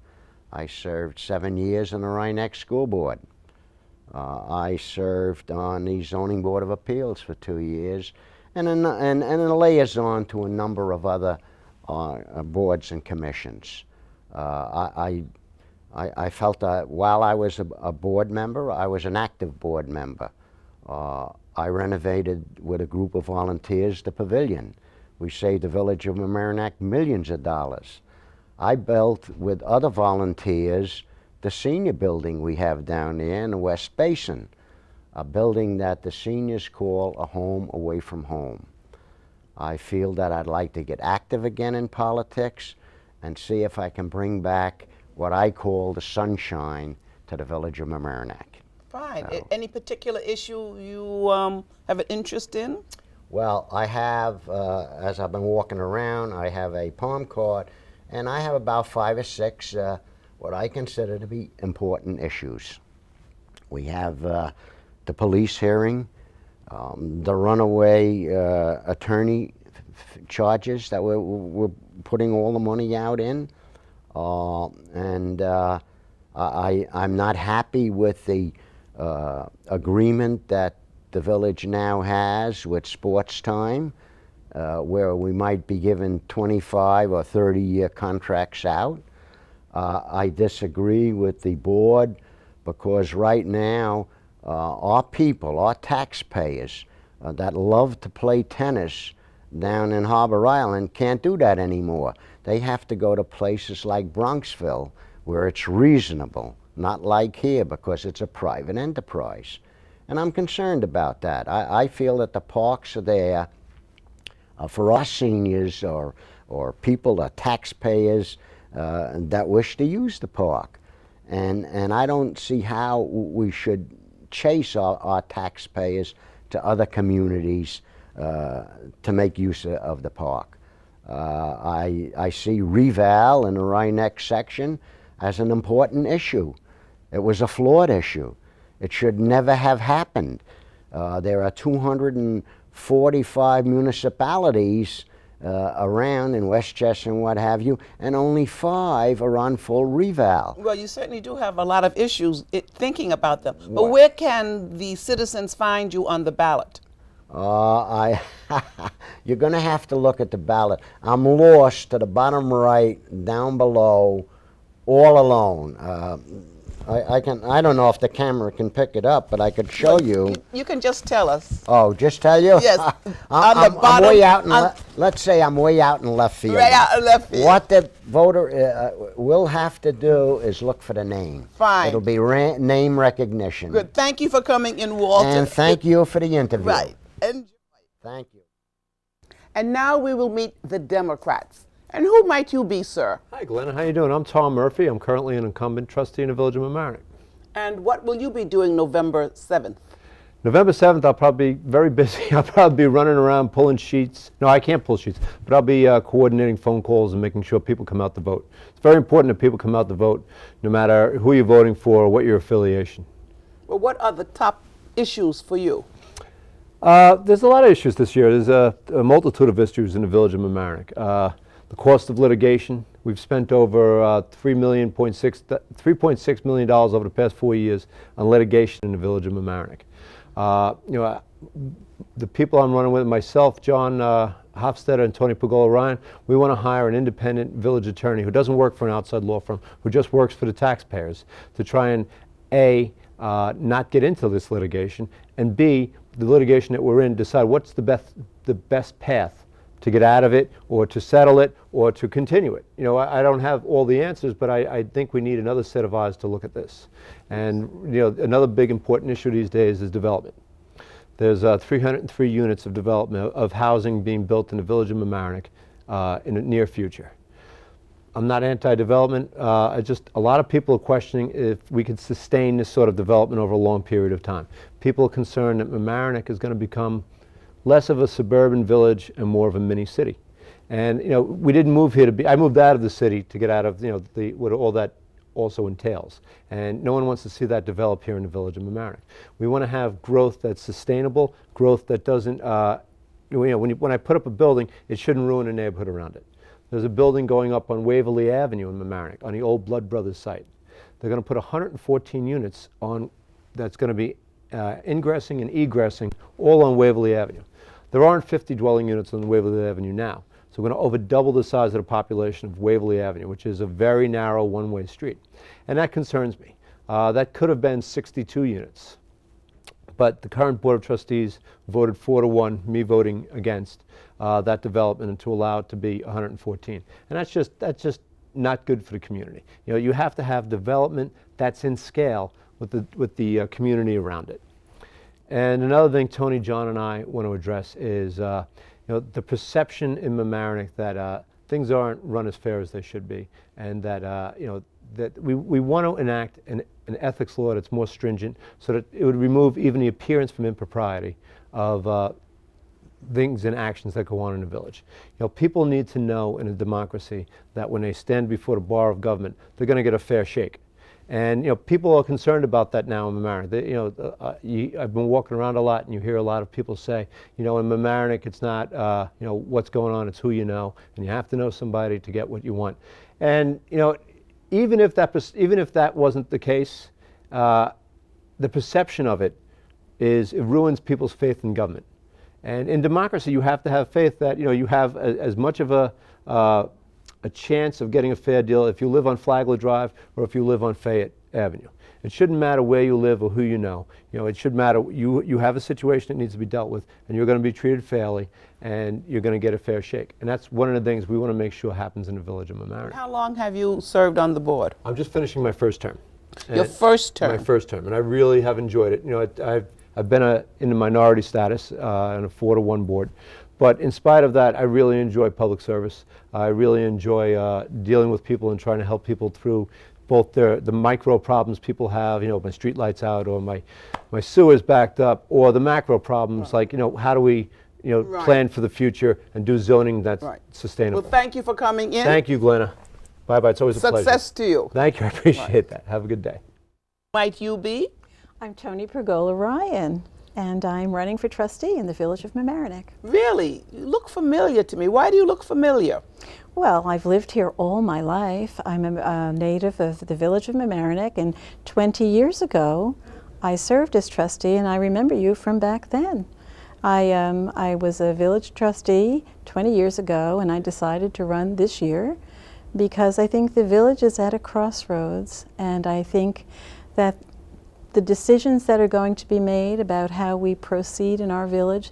I served 7 years on the R.A.D.A.R school board. I served on the zoning board of appeals for 2 years, and a liaison to a number of other boards and commissions. I felt that while I was a board member, I was an active board member. I renovated with a group of volunteers the pavilion. We saved the village of Mamaroneck millions of dollars. I built with other volunteers the senior building we have down there in the West Basin, a building that the seniors call a home away from home. I feel that I'd like to get active again in politics and see if I can bring back what I call the sunshine to the village of Mamaroneck. Fine. So, any particular issue you have an interest in? Well, I have, as I've been walking around, I have a palm card, and I have about 5 or 6 what I consider to be important issues. We have the police hearing, the runaway attorney charges that we're putting all the money out in, and I'm not happy with the agreement that the village now has with sports time, where we might be given 25 or 30-year contracts out. I disagree with the board because right now our people, our taxpayers that love to play tennis down in Harbor Island can't do that anymore. They have to go to places like Bronxville where it's reasonable, not like here because it's a private enterprise. And I'm concerned about that. I feel that the parks are there for us seniors or people, taxpayers that wish to use the park. And I don't see how we should chase our taxpayers to other communities to make use of the park. I see reval in the Rhinebeck section as an important issue. It was a flawed issue. It should never have happened. There are 245 municipalities around in Westchester and what have you, and only 5 are on full reval. Well, you certainly do have a lot of issues thinking about them. But What? where can the citizens find you on the ballot? You're going to have to look at the ballot. I'm lost to the bottom right, down below, all alone. I don't know if the camera can pick it up, but I could show you. You can just tell us. Oh, just tell you? Yes. I'm On the bottom. way out in let's say I'm way out in left field. Right out in left field. What the voter will have to do is look for the name. Fine. It'll be name recognition. Good. Thank you for coming in, Walter. And thank you for the interview. Right. Thank you. And now we will meet the Democrats. And who might you be, sir? Hi, Glenna. How you doing? I'm Tom Murphy. I'm currently an incumbent trustee in the Village of Mamaroneck. And what will you be doing November 7th? November 7th, I'll probably be very busy. I'll probably be running around pulling sheets. No, I can't pull sheets, but I'll be coordinating phone calls and making sure people come out to vote. It's very important that people come out to vote, no matter who you're voting for or what your affiliation. Well, what are the top issues for you? There's a lot of issues this year. There's a multitude of issues in the Village of Mamaroneck. The cost of litigation. We've spent over $3.6 million over the past 4 years on litigation in the Village of Mamaroneck. The people I'm running with, myself, John Hofstetter, and Tony Pergola Ryan, we want to hire an independent village attorney who doesn't work for an outside law firm, who just works for the taxpayers, to try and not get into this litigation, and B, the litigation that we're in, decide what's the best path to get out of it, or to settle it, or to continue it. I don't have all the answers, but I think we need another set of eyes to look at this. And another big important issue these days is development. There's 303 units of development of housing being built in the Village of Mamaroneck in the near future. I'm not anti-development. A lot of people are questioning if we could sustain this sort of development over a long period of time. People are concerned that Mamaroneck is going to become less of a suburban village and more of a mini city. And we didn't move here I moved out of the city to get out of what all that also entails. And no one wants to see that develop here in the Village of Mamaroneck. We want to have growth that's sustainable, growth that doesn't, when I put up a building, it shouldn't ruin the neighborhood around it. There's a building going up on Waverly Avenue in Mamaroneck, on the old Blood Brothers site. They're going to put 114 units on that's going to be ingressing and egressing all on Waverly Avenue. There aren't 50 dwelling units on Waverly Avenue now, so we're going to over double the size of the population of Waverly Avenue, which is a very narrow one-way street. And that concerns me. That could have been 62 units, but the current Board of Trustees voted 4-1, me voting against that development, and to allow it to be 114. And that's just not good for the community. You have to have development that's in scale with the community around it. And another thing Tony, John, and I want to address is the perception in Mamaroneck that things aren't run as fair as they should be, and that that we want to enact an ethics law that's more stringent, so that it would remove even the appearance from impropriety of things and actions that go on in the village. People need to know in a democracy that when they stand before the bar of government, they're going to get a fair shake. And people are concerned about that now in Mamaroneck. I've been walking around a lot, and you hear a lot of people say, in Mamaroneck, it's not what's going on, it's who you know, and you have to know somebody to get what you want. And even if that wasn't the case, the perception of it ruins people's faith in government. And in democracy, you have to have faith that you have as much of a chance of getting a fair deal if you live on Flagler Drive or if you live on Fayette Avenue. It shouldn't matter where you live or who you know. It should matter. You have a situation that needs to be dealt with, and you're going to be treated fairly, and you're going to get a fair shake. And that's one of the things we want to make sure happens in the Village of Mamaroneck. How long have you served on the board? I'm just finishing my first term. Your first term? My first term, and I really have enjoyed it. I've been in the minority status on a 4-1 board. But in spite of that, I really enjoy public service. I really enjoy dealing with people and trying to help people through both the micro problems people have, my street lights out, or my sewer's backed up, or the macro problems, like, how do we, plan for the future and do zoning that's sustainable. Well, thank you for coming in. Thank you, Glenna. Bye-bye. It's always a pleasure. Success to you. Thank you. I appreciate that. Have a good day. Might you be? I'm Tony Pergola Ryan, and I'm running for trustee in the village of Mamaroneck. Really? You look familiar to me. Why do you look familiar? Well, I've lived here all my life. I'm a native of the village of Mamaroneck, and 20 years ago, I served as trustee, and I remember you from back then. I was a village trustee 20 years ago, and I decided to run this year because I think the village is at a crossroads, and I think that the decisions that are going to be made about how we proceed in our village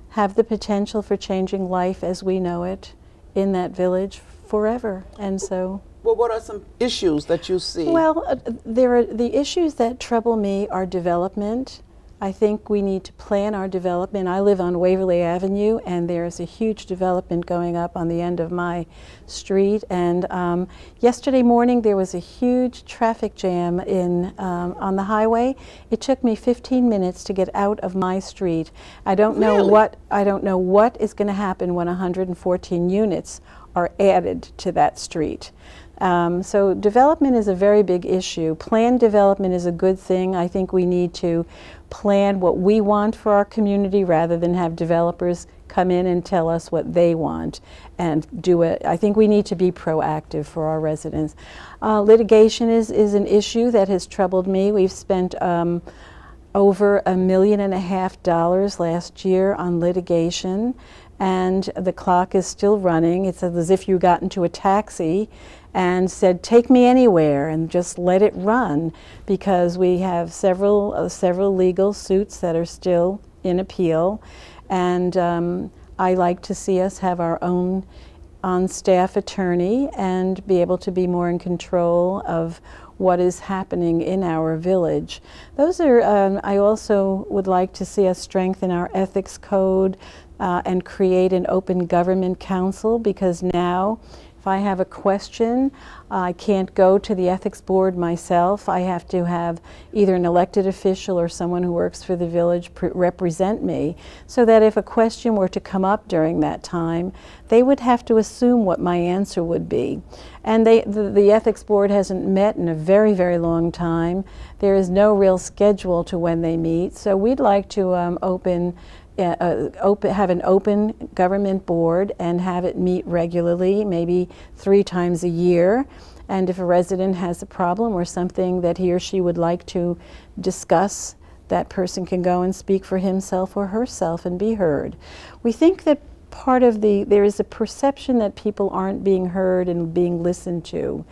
have the potential for changing life as we know it in that village forever. And so, well, what are some issues that you see? Well, the issues that trouble me are development. I think we need to plan our development. I live on Waverly Avenue, and there's a huge development going up on the end of my street. And yesterday morning there was a huge traffic jam on the highway. It took me 15 minutes to get out of my street. I don't know what is going to happen when 114 units are added to that street. So development is a very big issue. Planned development is a good thing. I think we need to plan what we want for our community rather than have developers come in and tell us what they want and do it. I think we need to be proactive for our residents. Litigation is an issue that has troubled me. We've spent over $1.5 million last year on litigation, and the clock is still running. It's as if you got into a taxi and said, take me anywhere, and just let it run, because we have several legal suits that are still in appeal. And I like to see us have our own on-staff attorney and be able to be more in control of what is happening in our village. Those are, I also would like to see us strengthen our ethics code and create an open government council, because now if I have a question, I can't go to the ethics board myself. I have to have either an elected official or someone who works for the village represent me, so that if a question were to come up during that time, they would have to assume what my answer would be. And the ethics board hasn't met in a very, very long time. There is no real schedule to when they meet, so we'd like to have an open government board and have it meet regularly, maybe 3 times a year. And if a resident has a problem or something that he or she would like to discuss, that person can go and speak for himself or herself and be heard. We think that there is a perception that people aren't being heard and being listened to.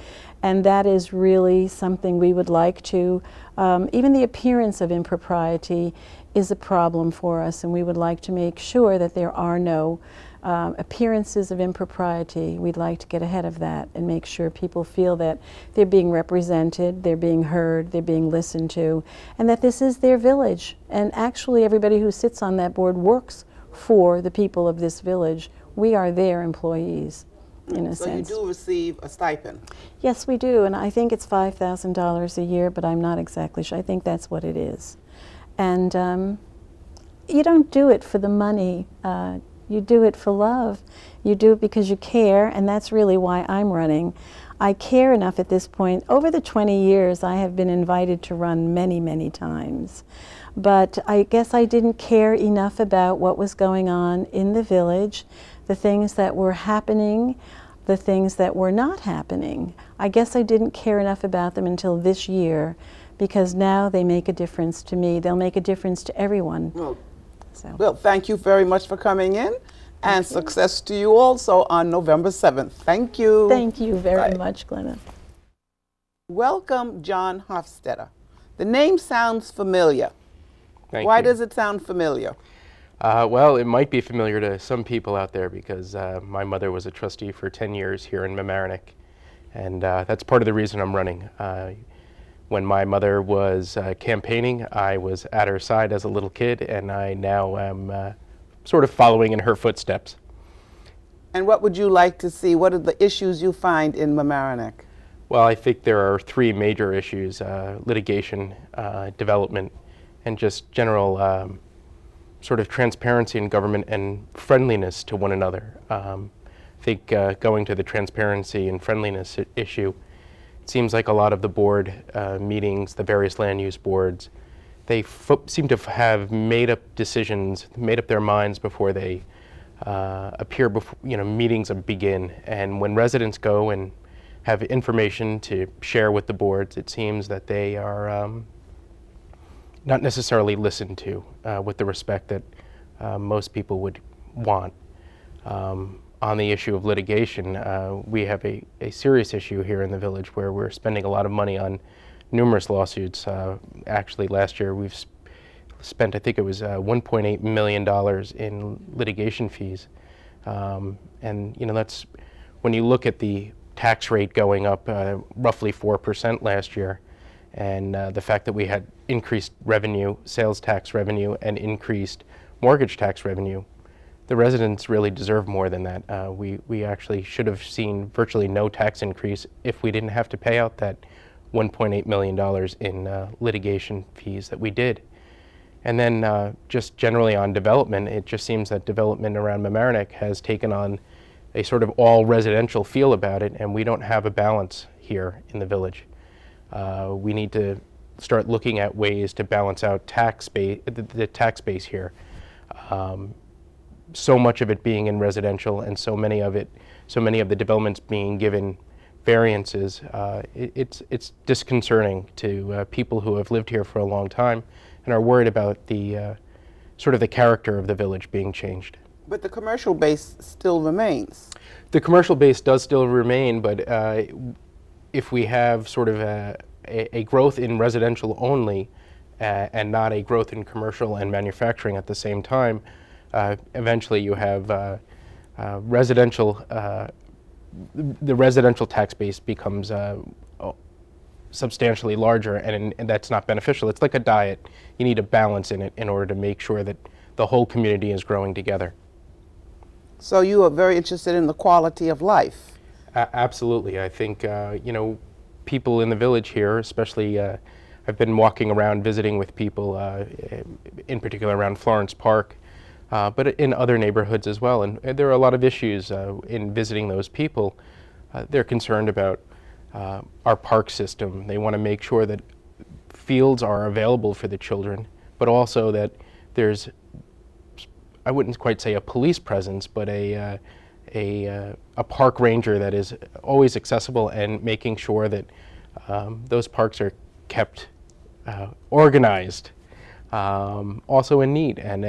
And that is really something we would like to, even the appearance of impropriety is a problem for us, and we would like to make sure that there are no appearances of impropriety. We'd like to get ahead of that and make sure people feel that they're being represented, they're being heard, they're being listened to, and that this is their village. And actually everybody who sits on that board works for the people of this village. We are their employees, in a sense. So you do receive a stipend? Yes, we do, and I think it's $5,000 a year, but I'm not exactly sure. I think that's what it is. And you don't do it for the money. You do it for love. You do it because you care, and that's really why I'm running. I care enough at this point. Over the 20 years, I have been invited to run many, many times. But I guess I didn't care enough about what was going on in the village, the things that were happening, the things that were not happening. I guess I didn't care enough about them until this year, because now they make a difference to me. They'll make a difference to everyone. Well, thank you very much for coming in, and success to you also on November 7th. Thank you. Thank you very much, Glenna. Welcome, John Hofstetter. The name sounds familiar. Why does it sound familiar? Well, it might be familiar to some people out there because my mother was a trustee for 10 years here in Mamaroneck, and that's part of the reason I'm running. When my mother was campaigning, I was at her side as a little kid, and I now am sort of following in her footsteps. And what would you like to see? What are the issues you find in Mamaroneck? Well, I think there are three major issues: litigation, development, and just general sort of transparency in government and friendliness to one another. I think going to the transparency and friendliness issue, it seems like a lot of the board meetings, the various land use boards, they seem to have made up decisions, made up their minds before they appear before meetings begin. And when residents go and have information to share with the boards, it seems that they are not necessarily listened to with the respect that most people would want. On the issue of litigation, we have a serious issue here in the village where we're spending a lot of money on numerous lawsuits. Actually, last year we've spent, I think it was $1.8 million in litigation fees. And that's, when you look at the tax rate going up roughly 4% last year, and the fact that we had increased revenue, sales tax revenue, and increased mortgage tax revenue, the residents really deserve more than that. We actually should have seen virtually no tax increase if we didn't have to pay out that $1.8 million in litigation fees that we did. And then just generally on development, it just seems that development around Mamaroneck has taken on a sort of all residential feel about it, and we don't have a balance here in the village. We need to start looking at ways to balance out the tax base here. So much of it being in residential, and so many of the developments being given variances, it's disconcerting to people who have lived here for a long time and are worried about the sort of the character of the village being changed. But the commercial base still remains. The commercial base does still remain, but if we have sort of a growth in residential only and not a growth in commercial and manufacturing at the same time, eventually you have residential, the residential tax base becomes substantially larger, and that's not beneficial. It's like a diet. You need a balance in it in order to make sure that the whole community is growing together. So you are very interested in the quality of life. Absolutely. I think, people in the village here, especially, I've been walking around visiting with people, in particular around Florence Park, but in other neighborhoods as well. And there are a lot of issues in visiting those people. They're concerned about our park system. They want to make sure that fields are available for the children, but also that there's, I wouldn't quite say a police presence, but a park ranger that is always accessible and making sure that those parks are kept organized, also in need. And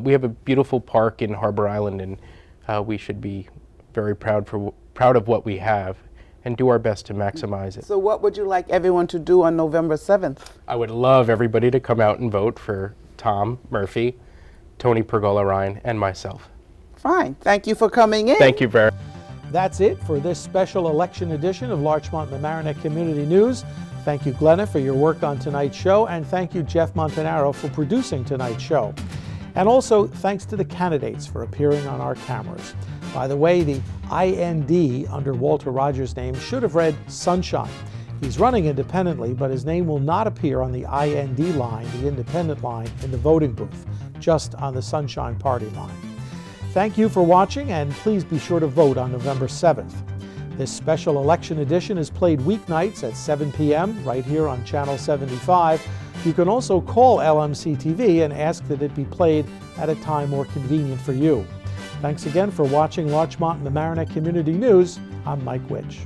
we have a beautiful park in Harbor Island, and we should be very proud of what we have and do our best to maximize it. So what would you like everyone to do on November 7th? I would love everybody to come out and vote for Tom Murphy, Tony Pergola Ryan, and myself. Fine. Thank you for coming in. Thank you very much. That's it for this special election edition of Larchmont Mamaroneck Community News. Thank you, Glenna, for your work on tonight's show, and thank you, Jeff Montanaro, for producing tonight's show. And also, thanks to the candidates for appearing on our cameras. By the way, the IND under Walter Rogers' name should have read Sunshine. He's running independently, but his name will not appear on the IND line, the independent line, in the voting booth, just on the Sunshine Party line. Thank you for watching, and please be sure to vote on November 7th. This special election edition is played weeknights at 7 p.m. right here on Channel 75. You can also call LMC-TV and ask that it be played at a time more convenient for you. Thanks again for watching Larchmont Mamaroneck Community News. I'm Mike Witch.